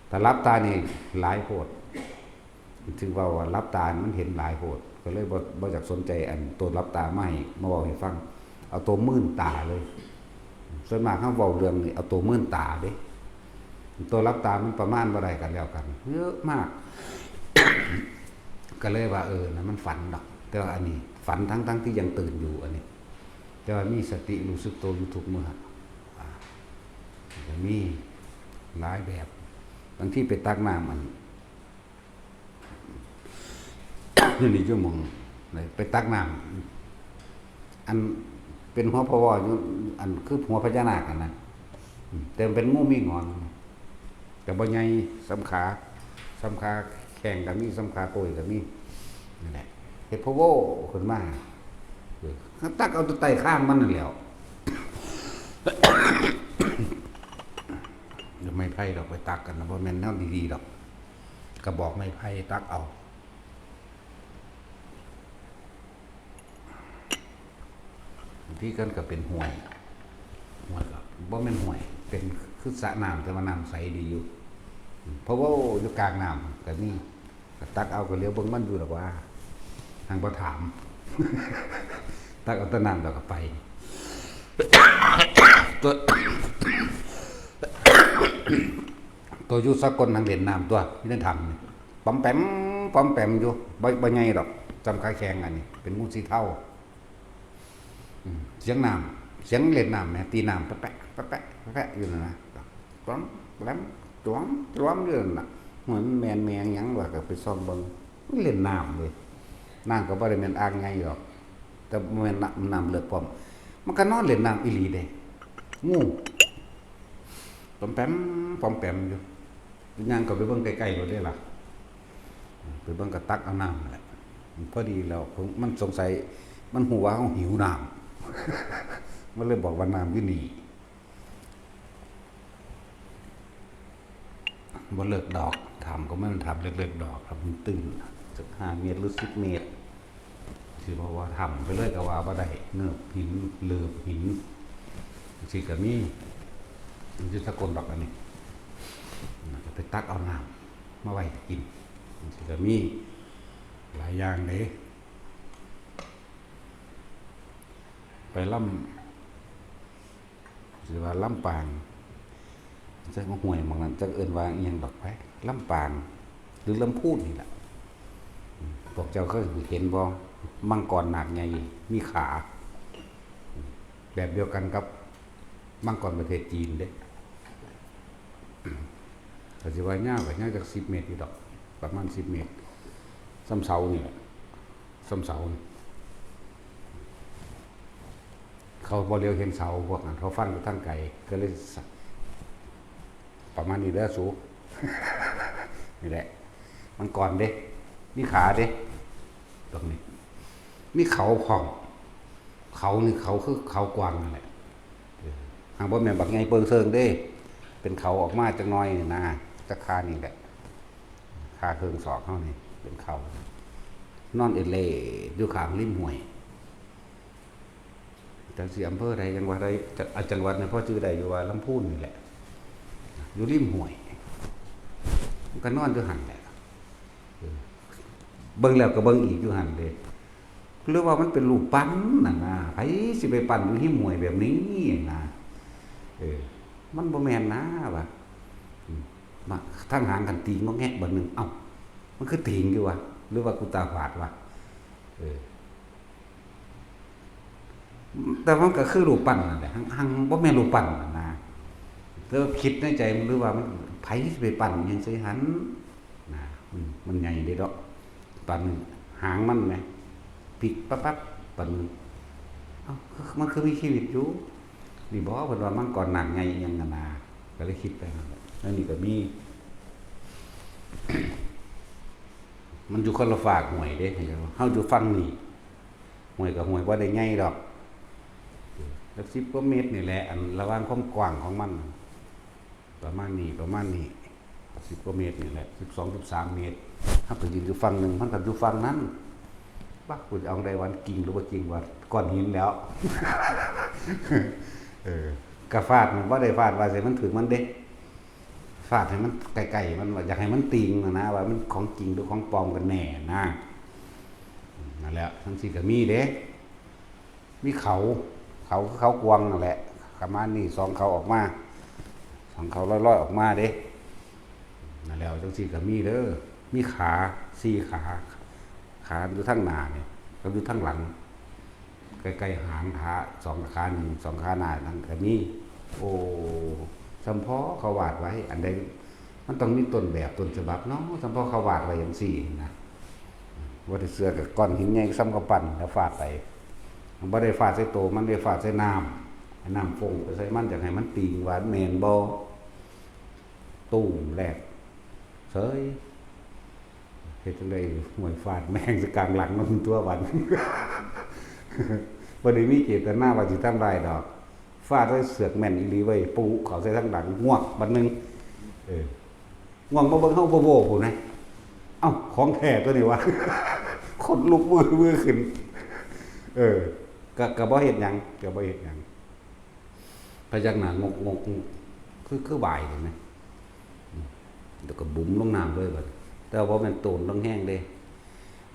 ถ้าหลับตานี่หลายโพดถึงว่าหลับตามันเห็นหลายโพดก็เลยบ่อยากสนใจอันตัวหลับตามาเว้าให้ฟังเอาตัวมื่นตาเลยส่วนมากเฮาเว้าเรื่องนี่เอาตัวมื่นตาเด้ตัวหลับตามันประมาณบ่ได้กันแล้วกันเยอะมาก ก็เลยว่านะมันฝันดอกแต่ว่าอันนี้ฝันทั้งที่ยังตื่นอยู่อันนี้แต่ว่ามีสติรู้สึกตัวอยู่ทุกเมื่อจะมีหลายแบบบางที่ไปตักน้ำมันนี่ชั่วโมงเลยไปตักน้ำอันเป็นหัวพวอยู่อันคือหัวพญานาคกันนะแต่เป็นงูมีงอนแต่บ่ใหญ่สำขาแข่งกับมีสำขาโกยกับมีนั่นแหละเฮ็ดพวขึ้นมาตักเอาตัวไตข้ามมันนั่นแหล้วจะไม่ไพ่ดอกไปตักกันนะเพราะแม่นแนวดีๆดอกกระบอกไม่ไพ่ตักเอาที่กันก็เป็นห่วยก็บ่แม่นห่วยเป็นคือสระน้ำแต่ว่าน้ำใสดีอยู่เพราะว่าอยู่กลางน้ำก็นี่ก็ตักเอาก็เลี้ยวเบิ่งมันอยู่ดอกว่าทางบ่ถาม ตักเอาแตะน้ำแล้วก็ไปตัวอยู่สกลทางเด่นน้ำตัวนี่ได้ทำปั๊มแปมอยู่บ่ใหญ่ดอกจำคาแข็งอันนี้เป็นงูสีเทาเสียงน้ำเสียงเล่นน้ำแม่ตีน้ำแปะอยู่นะจ้องแหลมจ้วงอยู่น่ะเหมือนแมงหยังว่าก็ไปซ่อมเบิ่งเล่นน้ำเลยน้ำก็บ่ได้แม่นอ่างไงหรอกแต่แม่นน้ำเลือดปอมมันก็นอนเล่นน้ำอีหลีเด้งูปอมแปมอยู่ย่างก็ไปเบิ่งใกล้ๆก็ได้ล่ะไปเบิ่งก็ตักเอาน้ำนั่นแหละพอดีแล้วมันสงสัยมันหูว่าเฮาหิวน้ำมันเลยบอกว่าน้ำอยู่นี่บ่เลิกดอกถามก็มันถามเลิกดอกครับมันตึงสัก5 เมตรหรือ10 เมตรสิบอกว่าทำไปเลยก็ว่าบ่ได้เนิบหินเลือบหินสิก็มีมันสิสกลดอกอันนี้ก็ไปตักเอาน้ำมาไว้กินมันสิก็มีหลายอย่างเด้ไปล่ำหรือว่าล่ำปางจะมาห่วยบางนั้นจะเอิ้นว่าอีหยังดอกไปล่ำปางหรือลำพูนนี่แหละพวกเจ้าเคยเห็นบ่มังกรหนักใหญ่มีขาแบบเดียวกันกับมังกรประเทศจีนเด้แต่สิว่ายาวก็ยาวจาก10 เมตรอยู่ดอกประมาณ10 เมตรซ้ำเสานี่แหละซ้ำเสาเขาบ่เลียวเห็นเสาพวกนั้นเขาฟังอยู่ทางไกลก็เลยประมาณนี้เด้อสูนี่แหละมันก่อนเด้มีขาเด้ตรงนี้มีเขาพร้อมเขานี่เขาคือเขากวางนั่นแหละหางบ่แม่นบักใหญ่เปิงเซิงเด้เป็นเขาออกมาจักหน่อยนะจักคานี่แหละคาเครื่องศอกเฮานี่เป็นเขานอนเอเล่อยู่ข้างริมห้วยจังสิอำเภอใดจังหวัดใดจังหวัดเนี่ยพ่อชื่อใดอยู่ว่าลำพูนนี่แหละอยู่ริมห้วยมันก็นอนอยู่หั่นแหละเบิ่งแล้วก็เบิ่งอีกอยู่หั่นเด้หรือว่ามันเป็นรูปปั้นนั่นน่ะไผสิไปปั้นอยู่ริมห้วยแบบนี้นะมันบ่แม่นนะว่ามาทางหางกันตีงก็แงะบ่นึงเอ้ามันคือตีงอยู่ว่ะ หรือว่ากูตาฝาดวะแต่มันก็คือรูปปั้นนั่นแหละหังบ่แม่นรูปปั้นนะแต่คิดในใจมันหรือว่ามันไผสิไปปั้นยังสิหันนะมันใหญ่เด้ดอกปั้นหางมันแหมพลิกปั๊บๆปั้นเอ้ามันคือมีชีวิตอยู่นี่บ่เพิ่นว่ามันก่อนหนักใหญ่อิหยังนั่นน่ะก็เลยคิดไปนั่นแหละแล้วนี่ก็มี มันอยู่คนละฝากหวยเด้เฮาอยู่ฝั่งนี้หวยกับหวยบ่ได้ใหญ่ดอกสัก10กว่าเมตรนี่แหละอันระหว่างความกว้างของมันประมาณนี้10กว่าเมตรนี่แหละ12-13เมตรถ้าไปยืนอยู่ฝั่งนึงมันก็อยู่ฝั่งนั้นบักกูจะเอาได้วันกิ่งหรือบ่กิ่งว่าก้อนหินแล้ว กะฟาดมันบ่ได้ฟาดว่าสิมันถึงมันเด้ฟาดให้มันไกลๆมันว่าอยากให้มันติงนะว่ามันของจริงหรือของปลอมกันแน่นะนั่นแหละทั้งสี่ก็มีเด้มีเขากวางนั่นแหละประมาณนี้2เขาออกมา2เขาลอยๆออกมาเด้นั่นแล้วทั้งสี่ก็มีเด้อมีขา4ขาอยู่ทางหน้านี่ก็อยู่ทางหลังใกล้ๆหางขา2ขา1 2ขาหน้านั่นก็มีโอ้สัมเพาะเขาวาดไว้อันใดมันต้องมีต้นแบบต้นฉบับเนาะสัมเพาะเขาวาดไว้อย่างสี่นะว่าได้เสือกับก้อนหินใหญ่ซ้ำกับปั่นแล้วฟาดไปมันบ่ได้ฟาดใส่โตมันได้ฟาดใส่น้ำน้ำฟงไปใส่มันจากให้มันตีงหวานแมนบ่ตู้แรกเสยเฮ็ดจังได๋หวยฟาดแม่งสิกลางหลังมันตัววัน บ่ได้มีเจตนาว่าสิทำลายดอกฟาดด้วยเสือกแม่นอีหลีไว้ปูเขาใส่ทั้งหลังงวกบัดนึงง่วงมาเบิ่งเฮาบ่โว้พุ่นนะเอ้าของแท้ตัวนี้วะ คนลุกมือขึ้นก็บ่เฮ็ดหยังพยักหน้างกคือบ่ายเห็นมั้ยแล้วก็บุ๋มลงน้ำเลยบัดแต่ว่ามันโตนลงแห้งเด้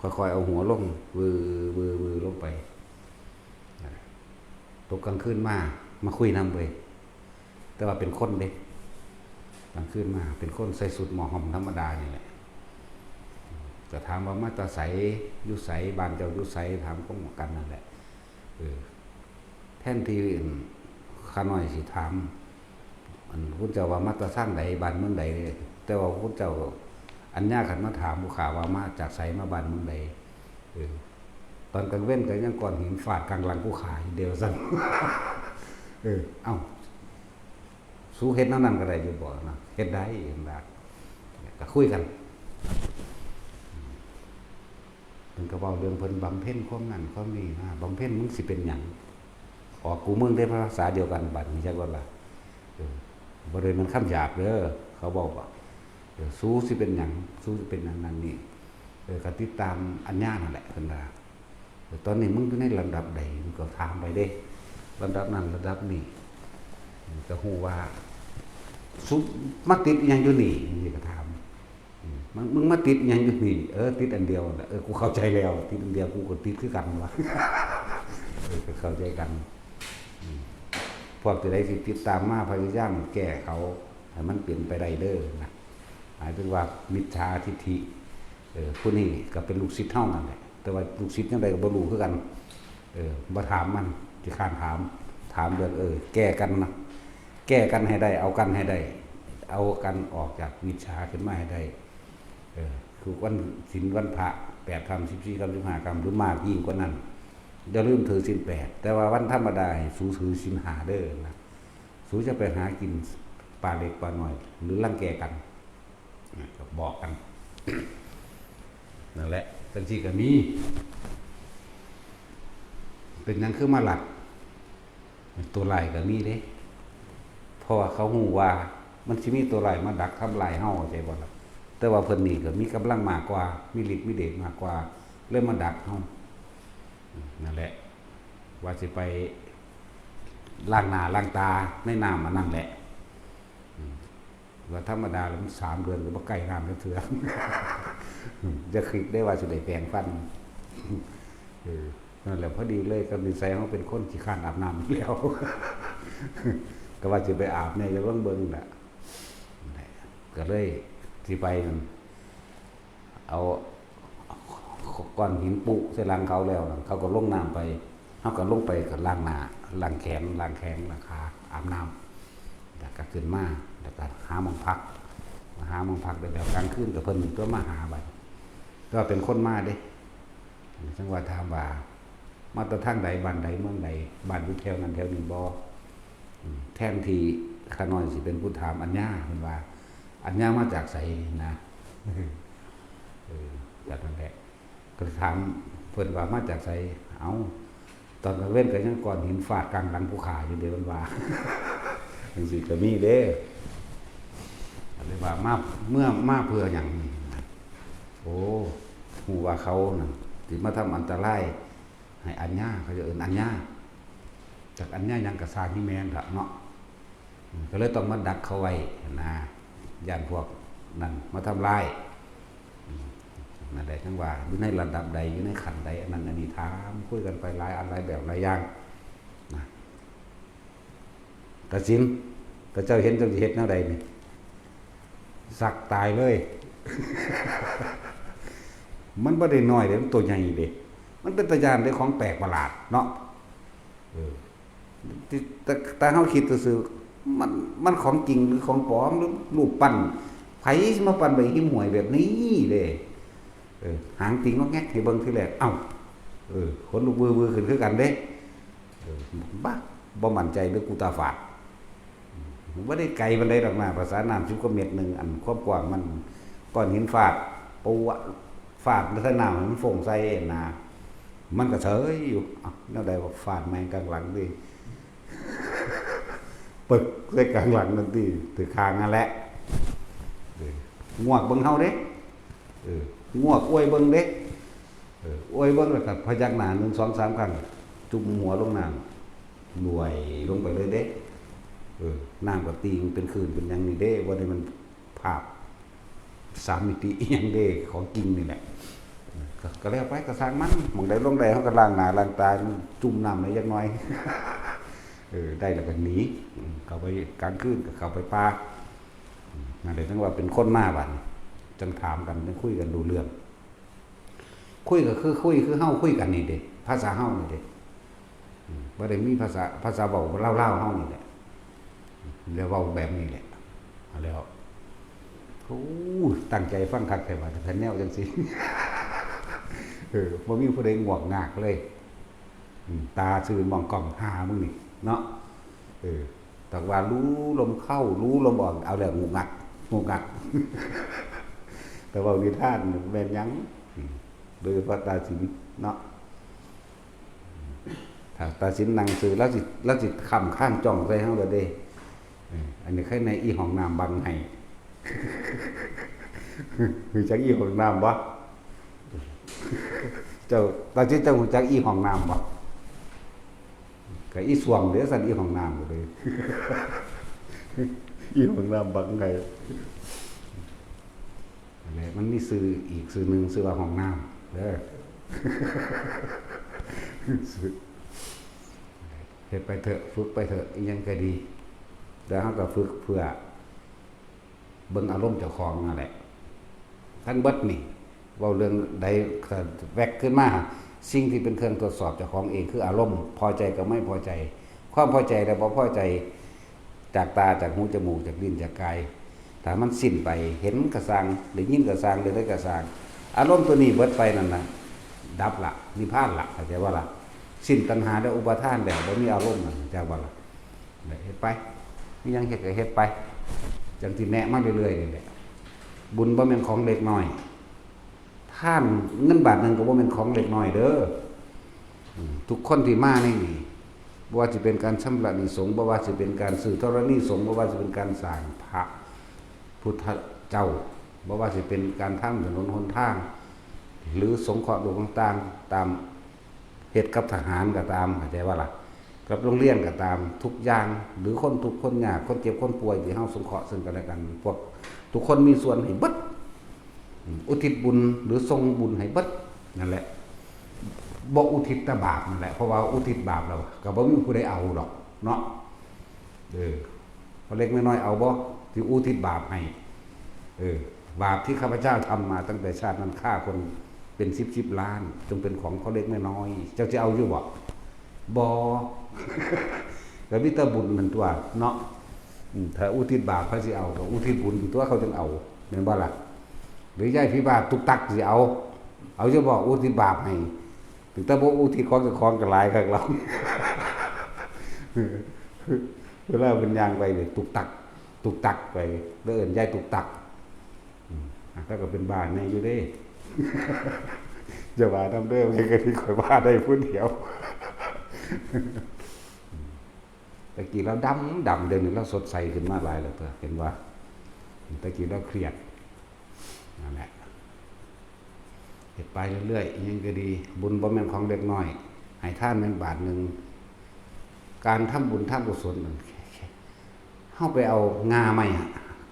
ค่อยๆเอาหัวลงวือลงไปตกกลางคืนมาคุยนำเว้ยแต่ว่าเป็นคนเด้กลางคืนมาเป็นคนใส่สุดหมอหอมธรรมดานี่แหละจะถามว่ามาตาใสอยู่ไสบ้านเจ้าอยู่ไสถามก็เหมือนกันนั่นแหละแทนที่ข้าน้อยสิถามอันพุทธเจ้าว่ามาตาสร้างใดบ้านเมืองใดแต่ว่าพุทธเจ้าอัญญาขันมาถามผู้ข่าวว่ามาจากไสมาบ้านเมืองใดตอนกลางเว้นก็ยังก่อนหินฟาดกลางหลังผู้ขายเดียวซั่น เอ้าสู้เฮ็ดนั่นก็ได้อยู่บ่นะเฮ็ดได้เห็นดากก็คุยกันเพิ่นก็เว้าเรื่องเพิ่นบำเพ็ญความนั้นความนี้นะบำเพ็ญมึงสิเป็นหยังออกกูมึงได้ภาษาเดียวกันบัดนี้จักว่าล่ะบ่ได้มันคำหยาบเด้อเขาบอกว่าสู้สิเป็นหยังสู้สิเป็นนั้นนั่นนี่ก็ติดตามอัญญานั่นแหละเพิ่นว่าตอนนี้มึงอยู่ในลำดับใดมึงก็ถามไปเด้ลำดับนั้นลำดับนี้ก็ฮู้ว่าสุมาติดหยังอยู่นี่นี่ก็ถามมึงมาติดหยังอยู่นี่ติดอันเดียวน่ะกูเข้าใจแล้วติดอันเดียวกูก็ติดคือกันว่ะก็เข้าใจกันพวกที่ใดสิติดตามมาพยายามแก้เขาให้มันเปลี่ยนไปได้เด้อนะหมายถึงว่ามิจฉาทิฏฐิผู้นี้ก็เป็นลูกศิษย์เฮานั่นแหละแต่ว่าลูกศิษย์จังไดก็บ่รู้คือกันบ่ถามมันสิค้านถามเรื่องแก้กันนะแก้กันให้ได้เอากันให้ได้เอากันออกจากวิชาขึ้นมาให้ได้คือวันศีลวันพระ8ค่ำ14ค่ำ15ค่ำหรือมากยิ่งกว่านั้นอย่าลืมถือศีล8แต่ว่าวันธรรมดาให้สู้ถือศีล5เด้อนะสู้จะไปหากินปลาเล็กปลาน้อยหรือรังแกกันก็บอกกัน นั่นแหละจังซี่ก็มีเป็นหยังคือมาหลัดตัวลายก็มีเด้เพราะว่าเขาฮู้ว่ามันสิมีตัวลายมาดักทำลายเฮาใจบ่ล่ะแต่ว่าเพิ่นนี่ก็มีกำลังมากกว่ามีฤทธิ์มีเดชมากกว่าเลยมาดักเฮานั่นแหละว่าสิไปล้างหน้าล้างตาในน้ำอันนั้นแหละว่าธรรมดาแล้วมัน3เดือนก็บ่ใกล้น้ำจักเทื่อ จะคิดได้ว่าสิได้แปรงฟันนั่นแหละพอดีเลยกับนิสัยเขาเป็นคนขี้คร้านอาบน้ำแล้ว ก็ว่าจะไปอาบเนี่ยจะเบิ่งแหละก็เลยสิไปเอา ก้อนหินปุใส่หลังเขาแล้วเขาก็ลงน้ำไปเขาก็ลงไปก็ล้างหน้าล้างแขนล้างขาอาบน้ำแล้วก็ขึ้นมาแล้วก็หาหม้องพักได้แล้วกลางคืนกับเพิ่นตัวมาหาบัดก็เป็นคนมาเด้จังว่าถามว่ามาแตะทางใดบ้านใดเมืองใดบ้านอยู่แถวนั้นแถวนี้บ่แทนที่ข้าน้อยสิเป็นผู้ถามอัญญาเพิ่นว่าอัญญามาจากไสนะจากนั้นแหละก็ถามเพิ่นว่ามาจากไสเอาตอนกลางเว้นก็ยังก้อนหินฟาดกลางหลังภูเขาอยู่เด้เพิ่นว่าจังซี่ก็มีเด้เลยว่ามาเพื่อหยังโอ้ฮู้ว่าเขาน่ะสิมาทำอันตรายให้อัญญาเขาจะเอิ้นอัญญาจากอัญญายังก็สร้างที่แม่นล่ะเนาะก็เลยต้องมาดักเขาไว้นะย่านพวกนั่นมาทำลายนั่นแหละจังว่าอยู่ในระดับใดอยู่ในขั้นใดอันนั้นอันนี้ถามคุยกันไปหลายอะไรแบบหลายอย่างนะตัดสินก็เจ้าเห็นเจ้าสิเฮ็ดแนวใดนี่สักตายเลย มันบ่ได้น้อยเด้มันตัวใหญ่เด้มันเป็นตะยานได้ของแปลกประหลาดเนาะแต่เฮาคิดซื่อๆมันของจริงหรือของปลอมหรือรูปปั้นไผสิมาปั้นใบหิมหวยแบบนี้เด้หางติงก็แงกให้เบิ่งทีแรกเอ้าขนลุกวือขึ้นคือกันเด้บ้าบ่มั่นใจเด้อกูตาฝาดบ่ได้ไกลปานใดดอกนะภาษาน้ำ10กว่าเมตรนึงอันความกว้างมันก้อนหินฟาดปูฟาดแล้วถ้าน้ำมันฟงใส่น่ะมันก็เฉยอยู่แนวใดว่าฟาดแม่งกลางหลังดิปึกใส่กลางหลังนั่นติถือคางนั่นแหละงวกเบิ่งเฮาเด้งวกอวยเบิ่งเด้อวยเบิ่งแล้วก็พยักหน้า1 2 3ครั้งจุ่มหัวลงน้ำหน่วยลงไปเลยเด้น้ำก็ตีมันเป็นคลื่นเป็นหยังนี่เด้ว่าได้มันภาพ3มิติอีหยังเด้ของจริงนี่แหละก็แล้วไปก็สร้างมันหม่องใดลงใดเฮาก็ล้างหน้าล้างตาจุ่มน้ำได้จักหน่อยได้แล้วก็หนีเข้าไปกลางคืนก็เข้าไปป่านั่นแหละทั้งว่าเป็นคนมาบัดจังถามกันจังคุยกันรู้เรื่องคุยก็คือคุยคือเฮาคุยกันนี่เด้ภาษาเฮานี่เด้บ่ได้มีภาษาเว้าเล่าๆเฮานี่แหละแล้วเว้าแบบนี้แหละแล้วโอ้ตั้งใจฟังคักแต่ว่าแต่แนวจังซี่บ่มีผู้ใดงวกงากเลยตาซื่อมองกล้องหามึงนี่เนาะแต่ว่ารู้ลมเข้ารู้ลมออกเอาแล้วงูงักแต่ว่านิทานแม่นยังโดยเฉพาะตาสินเนาะถ้าตาสินนั่งซื่อแล้วสิค้ำข้างจ้องใส่เฮาก็ได้อันนี้ใครในอีห้องน้ำบังให้คือจักอีห้องน้ำบ่เจ้าตาสิเจ้าฮู้จักอีห้องน้ำบ่ก็อีสวงเด้อสั่นอีห้องน้ำก็เลยอีห้องน้ำบังให้อะไรมันมีชื่ออีกชื่อนึงชื่อว่าห้องน้ำเด้อเฮ็ดไปเถอะฝึกไปเถอะอีหยังก็ดีแล้วเฮาก็ฝึกเพื่อเบิ่งอารมณ์เจ้าของนั่นแหละทั้งเบิดนี่เว้าเรื่องใดแวกขึ้นมาสิ่งที่เป็นเครื่องตรวจสอบเจ้าของเองคืออารมณ์พอใจกับไม่พอใจความพอใจและบ่พอใจจากตาจากหูจมูกจากลิ้นจากกายถ้ามันสิ้นไปเห็นกระสังได้ยินกระสังได้กระสังอารมณ์ตัวนี้เบิดไปนั่นน่ะดับละนิพพานละเข้าใจว่าล่ะสิ้นตัณหาและอุปาทานแล้วบ่มีอารมณ์นั่นเข้าใจว่าล่ะเฮ็ดไปมีหยังเฮ็ดก็เฮ็ดไปจังสิแนะมาเรื่อยๆนี่แหละบุญบ่แม่นของเล็กน้อยท่านเงินบาทนึงก็บ่แม่นของเล็กน้อยเด้อทุกคนที่มาในนี่บ่ว่าสิเป็นการชำระหนี้สงฆ์บ่ว่าสิเป็นการซื้อธรณีสงฆ์บ่ว่าสิเป็นการสร้างพระพุทธเจ้าบ่ว่าสิเป็นการทำถนนหนทางหรือสงเคราะห์โลกต่างๆตามเฮ็ดกับทหารก็ตามเข้าใจว่าล่ะกับโรงเรียนก็ตามทุกอย่างหรือคนทุกข์คนยากคนเจ็บคนป่วยที่เฮาสงเคราะห์ซึ่งกันและกันพวกทุกคนมีส่วนให้เบิดอุทิศบุญหรือส่งบุญให้เบิดนั่นแหละบ่อุทิศแต่บาปนั่นแหละเพราะว่าอุทิศบาปแล้วก็บ่มีผู้ใดเอาดอกเนาะพอเล็กน้อยเอาบ่ที่อุทิศบาปให้บาปที่ข้าพเจ้าทำมาตั้งแต่ชาตินั้นฆ่าคน เป็น10ล้านจงเป็นของเขาเล็กไม่น้อยเจ้าจะเอาอยู่บ่ก็มีแต่บุญมันตัวเนาะถ้าอุทิศบาปเขาสิเอาก็อุทิศบุญตัวเขาจึงเอาแม่นบ่ล่ะหรือยายพี่บาปตุกตักสิเอาจะบอกอุทิศบาปให้ถึงแต่บ่อุทิศของเจ้าของก็หลายคักเราเวลาเป็นยางไปเลยตุกตักไปแล้วเอิ้นยายตุกตักถ้าก็เป็นบ้านในอยู่เด้จะว่าทำเด้อมันก็ที่ข่อยว่าได้ผู้เดียวตะกี้เราดำเดี๋ยวนี้เราสดใสขึ้นมาหลายแล้วเถอะเห็นว่าตะกี้เราเครียดนั่นแหละเฮ็ดไปเรื่อยๆยังก็ดีบุญบ่แม่นของเล็กน้อยให้ทานแม่นบาทนึงการทำบุญทำกุศลมันเฮาไปเอางาไม้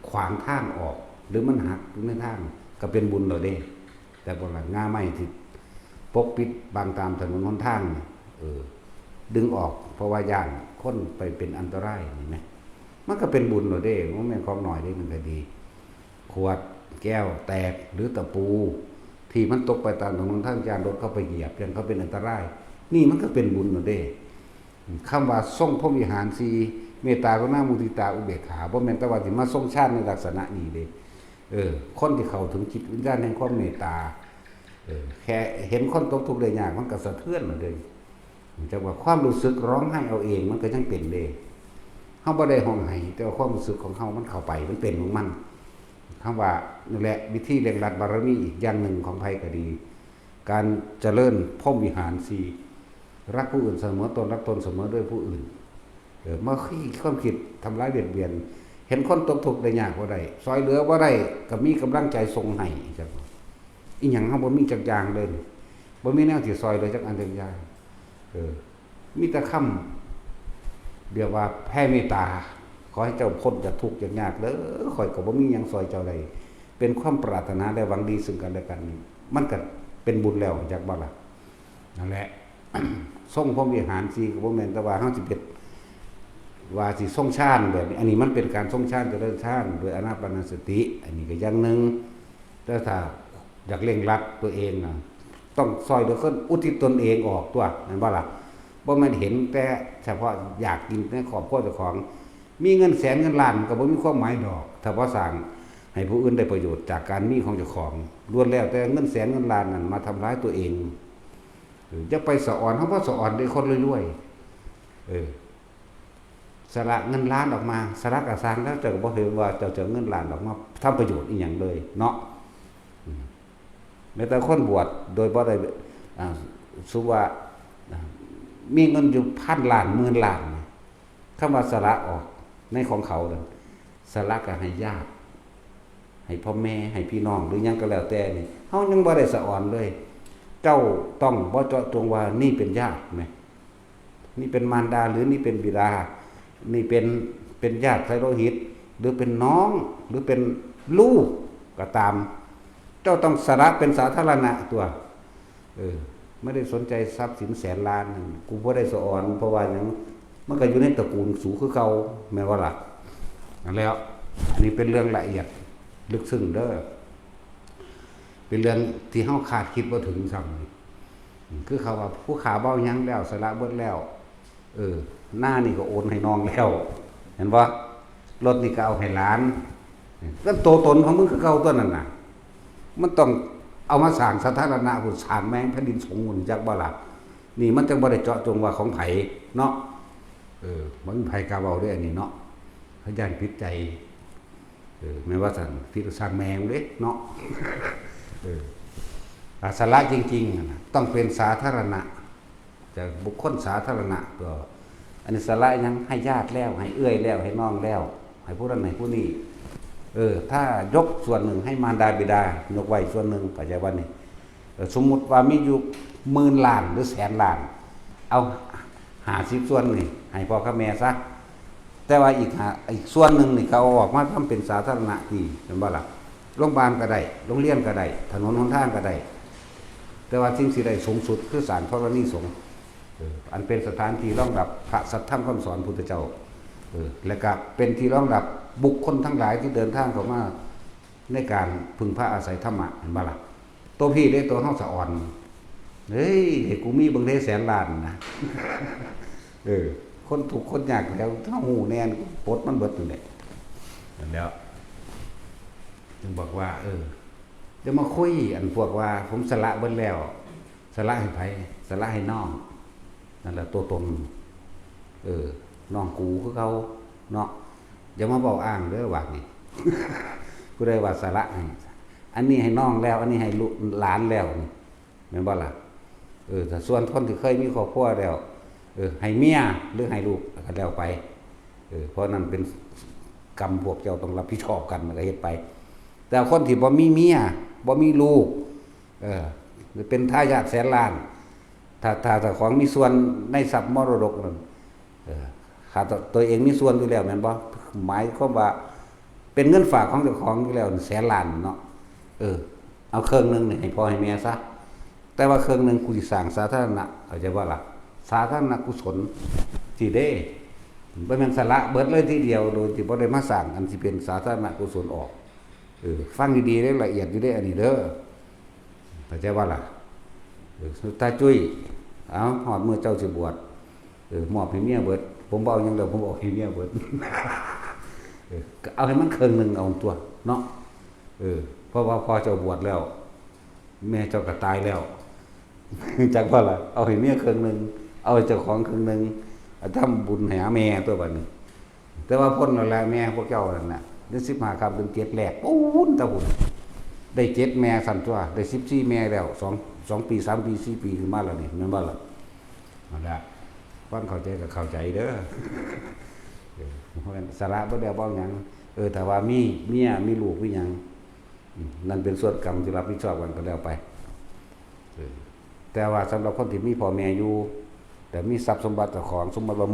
ขวางทางออกหรือมันหักในทางก็เป็นบุญแล้วเด้แต่บ่ล่ะงาไม้ที่ปกปิดบางตามถนนหนทางดึงออกเพราะว่าย่านคนไปเป็นอันตรายเห็นไหมมันก็เป็นบุญหน่อยเด้มันเป็นของหน่อยเด้มันก็ดีขวดแก้วแตกหรือตะปูที่มันตกไปตามถนนทางยานรถเข้าไปเหยียบจนเขาเป็นอันตรายนี่มันก็เป็นบุญหน่อยเด้คำว่าทรงพรหมวิหารสี่เมตตากรุณามุทิตาอุเบกขาบ่แม่นแต่ว่าสิมาทรงชาติในลักษณะนี้เด้คนที่เข้าถึงจิตวิญญาณแห่งความเมตตาแค่เห็นคนตกทุกข์ได้ยากมันก็สะเทือนเลยจังว่าความรู้สึกร้องไห้เอาเองมันก็ยังเป็นเด้เฮาบ่ได้ห้องไห้แต่ว่าความรู้สึกของเฮามันเข้าไปมันเป็นของมันคำว่านั่นแหละวิธีเร่งรัดบารมีอีกอย่างหนึ่งของไผก็ดี การเจริญพรหมวิหาร4รักผู้อื่นเสมอตนรักตนเสมอด้วยผู้อื่นมาความคิดทำร้ายเบียดเบียนเห็นคนตกทุกข์ได้ยากบ่ได้ซอยเหลือบ่ได้ก็มีกำลังใจส่งให้จังอีหยังเฮาบ่มีจักอย่างเลยบ่มีแนวสิซอยเลยจักอันจักอย่างมีแต่คำเรียกว่าแผ่เมตตาขอให้เจ้าพ้นจากทุกข์จากยากเด้อข่อยก็บ่มีหยังซอยเจ้าใดเป็นความปรารถนาและหวังดีซึ่งกันและกันมันก็เป็นบุญแล้วจักบ่ล่ะนั่นแหละ ทรงพรหมวิหาร4ก็บ่แม่นแต่ว่าเฮาสิเฮ็ดว่าสิทรงฌานแบบนี้อันนี้มันเป็นการทรงฌานเจริญฌานโดยอานาปานสติอันนี้ก็อย่างนึงแต่ถ้าอยากเร่งรัดตัวเองน่ะต้องซอยเหลือคนอุทิศตนเองออกตัวนั่นบ่ล่ะบ่แม่นเห็นแต่เฉพาะอยากกินในครอบครัวเจ้าของมีเงินแสนเงินล้านก็บ่มีความหมายดอกถ้าบ่สร้างให้ผู้อื่นได้ประโยชน์จากการมีของเจ้าของล้วนแล้วแต่เงินแสนเงินล้านนั้นมาทำร้ายตัวเองจะไปสะอ่อนเฮาบ่สะอ่อนได้คนรวยๆสละเงินล้านออกมาสละกระสร้างแล้วเจ้าก็บ่เห็นว่าเจ้าจะเงินล้านออกมาทำประโยชน์อีหยังเลยเนาะแม้แต่คนบวชโดยบ่ได้สุว่ามีเงินอยู่พันล้านหมื่นล้านคำว่าสละออกในของเขาเลยสละก็ให้ญาติให้พ่อแม่ให้พี่น้องหรือยังก็แล้วแต่นี่เฮายังบ่ได้สะอ่อนเลยเจ้าต้องบ่เจาะจงว่านี่เป็นญาติแม่นี่เป็นมารดาหรือนี่เป็นบิดานี่เป็นญาติไสโลหิตหรือเป็นน้องหรือเป็นลูกก็ตามเจ้าต้องสละเป็นสาธารณะตัวไม่ได้สนใจทรัพย์สินแสนล้านกูบ่ได้สะอ่อนเพราะว่าหยังมันก็อยู่ในตระกูลสูงคือเก่าแม่นว่าล่ะนั่นแล้วอันนี้เป็นเรื่องละเอียดลึกซึ้งเด้อเป็นเรื่องที่เฮาคาดคิดบ่ถึงซ้ำคือเขาว่าผู้ขาเบ้ายังแล้วสละเบิดแล้วหน้านี่ก็โอนให้น้องแล้วเห็นบ่รถนี่ก็เอาให้หลานก็โตตนของมึงคือเก่าตัวนั้นน่ะมันต้องเอามาสร้างสาธารณะพุ่นสร้างแมงแผ่นดินสงฆ์จักบ่ล่ะนี่มันจังบ่ได้เจาะจงว่าของไผเนาะมันไผกล้าเว้าด้วยอันนี้เนาะเขาย่านผิดใจแม้ว่าซั่นผิดสร้างแมงเด้เนาะสาระจริงๆน่ะต้องเป็นสาธารณะจากบุคคลสาธารณะก็อันนี้สาระยังให้ญาติแล้วให้เอื้อยแล้วให้น้องแล้วให้ผู้นั้นให้ผู้นี้ถ้ายกส่วนหนึ่งให้มารดาบิดายกไว้ส่วนหนึ่งปัจจัยวันนี้สมมุติว่ามีอยู่10,000 ล้านหรือแสนล้านเอา50ส่วนนี่ให้พ่อกับแม่ซะแต่ว่าอีกส่วนหนึ่งนี่เขาออกมาทำเป็นสาธารณะที่เห็นบ่ล่ะโรงพยาบาลก็ได้โรงเรียนก็ได้ถนนหนทางก็ได้แต่ว่าสิ่งที่ได้สูงสุดคือศาลธรณีสงฆ์อันเป็นสถานที่รองรับพระสัทธรรมคำสอนพุทธเจ้าและก็เป็นที่รองรับบุคคลทั้งหลายที่เดินทางเข้ามาในการพึ่งพาอาศัยธรรมะเห็นบ่ล่ะ ตัวพี่ได้ตัวเฮาสะอ่อนเฮ้ยเด็กกูมีเบิ่งได้แสนล้านนะคนถูกคนยากแล้วเฮาหูแน่นปลดมันเบิดอยู่นี่นั่นแล้วจึงบอกว่าจะมาคุยอันพวกว่าผมสละเบิดแล้วสละให้ไผสละให้น้องนั่นแหละตัวตนน้องกูคือเขาเนาะอย่ามาบอกอ้างเด้อว่านี่ กูได้ว่าสละให้อันนี้ให้น้องแล้วอันนี้ให้ลูกหลานแล้วนี่แม่นบ่ล่ะแต่ส่วนคนที่เคยมีครอบครัวแล้วให้เมียหรือให้ลูกก็แล้วไปเพราะนั้นเป็นกรรมพวกเจ้าต้องรับผิดชอบกันก็เฮ็ดไปแต่คนที่บ่มีเมียบ่มีลูกเป็นทายาทแสนล้านถ้าของมีส่วนในทรัพย์มรดกนั่นถ้าตัวเองมีส่วนอยู่แล้วแม่นบ่หมายความว่าเป็นเงินฝากของเจ้าของอยู่แล้วแสนล้านเนาะเอาเครื่องนึงนี่ให้พ่อให้แม่ซะแต่ว่าเครื่องนึงกูสิสร้างสาธารณะเข้าใจบ่ล่ะสาธารณกุศลสิเด้บ่แม่นสละเบิดเลยทีเดียวโดยที่บ่ได้มาสร้างอันสิเป็นสาธารณกุศลออกฟังดีๆได้ละเอียดอยู่ได้อันนี้เด้อเข้าใจบ่ล่ะตาจุ้ยเอาฮอดมื้อเจ้าสิบวชมอบให้เมียเบิดผมบ่เอาหยังแล้วผมเอาให้เมียเบิดเอาให้มันเครื่องนึงเอาตัวเนาะเพราะว่าพอเจ้าบวชแล้วแม่เจ้าก็ตายแล้วจักว่าล่ะเอาให้เมียเครื่องนึงเอาให้เจ้าของเครื่องนึงทำบุญให้แม่ตัวบัดนี้แต่ว่าพ้นแล้วแหละแม่พวกเจ้านั่นน่ะเดือน15ค่ำเดือน7แรกปูนตะบุญได้7แม่สั่นตัวได้14แม่แล้ว2ปี3ปี4ปีขึ้นมาแล้วนี่แม่นบ่ล่ะนั่นแหละฟังเข้าใจก็เข้าใจเด้อเพราะฉะนั้นสาระบ่ได้บ่หยังแต่ว่ามีเมียมีลูกมีหยังนั่นเป็นส่วนกรรมที่รับผิดชอบกันก็แล้วไปแต่ว่าสำหรับคนที่มีพ่อแม่อยู่แต่มีทรัพย์สมบัติเจ้าของสมบัติว่า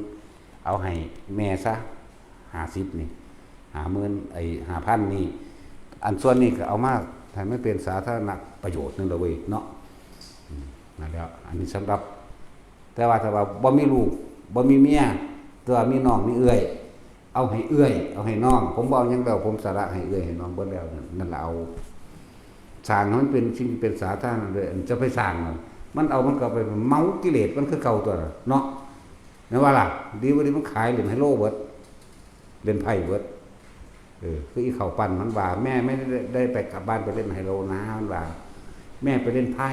10,000เอาให้แม่ซะ50นี่50,000นี่อันส่วนนี้ก็เอามาให้มันเป็นสาธารณประโยชน์นึงละเว้ยเนาะนั่นแล้วอันนี้สำหรับแต่ว่าถ้าว่าบ่มีลูกบ่มีเมียตัวมีน้องมีเอื้อยเอาให้เอื้อยเอาให้น้องผมบ่เอาหยังแล้วผมสละให้เอื้อยให้น้องเบิดแล้วนั่นล่ะเอาสร้างมันเป็นสิ่งที่เป็นสาธารณะเลยจะไปสร้างมันเอามันก็ไปเมากิเลสมันคือเก่าตัวเนาะแม่นว่าล่ะดีบ่ดีมันขายเล่นไฮโลเบิดเล่นไพ่เบิดคืออีเขาปั่นมันว่าแม่ไม่ได้ไปกลับบ้านไปเล่นไฮโลนะมันว่าแม่ไปเล่นไพ่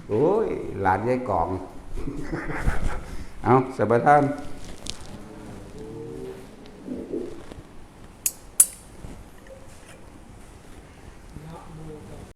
โอ้ยหลานยายกองเอาสบายท่าน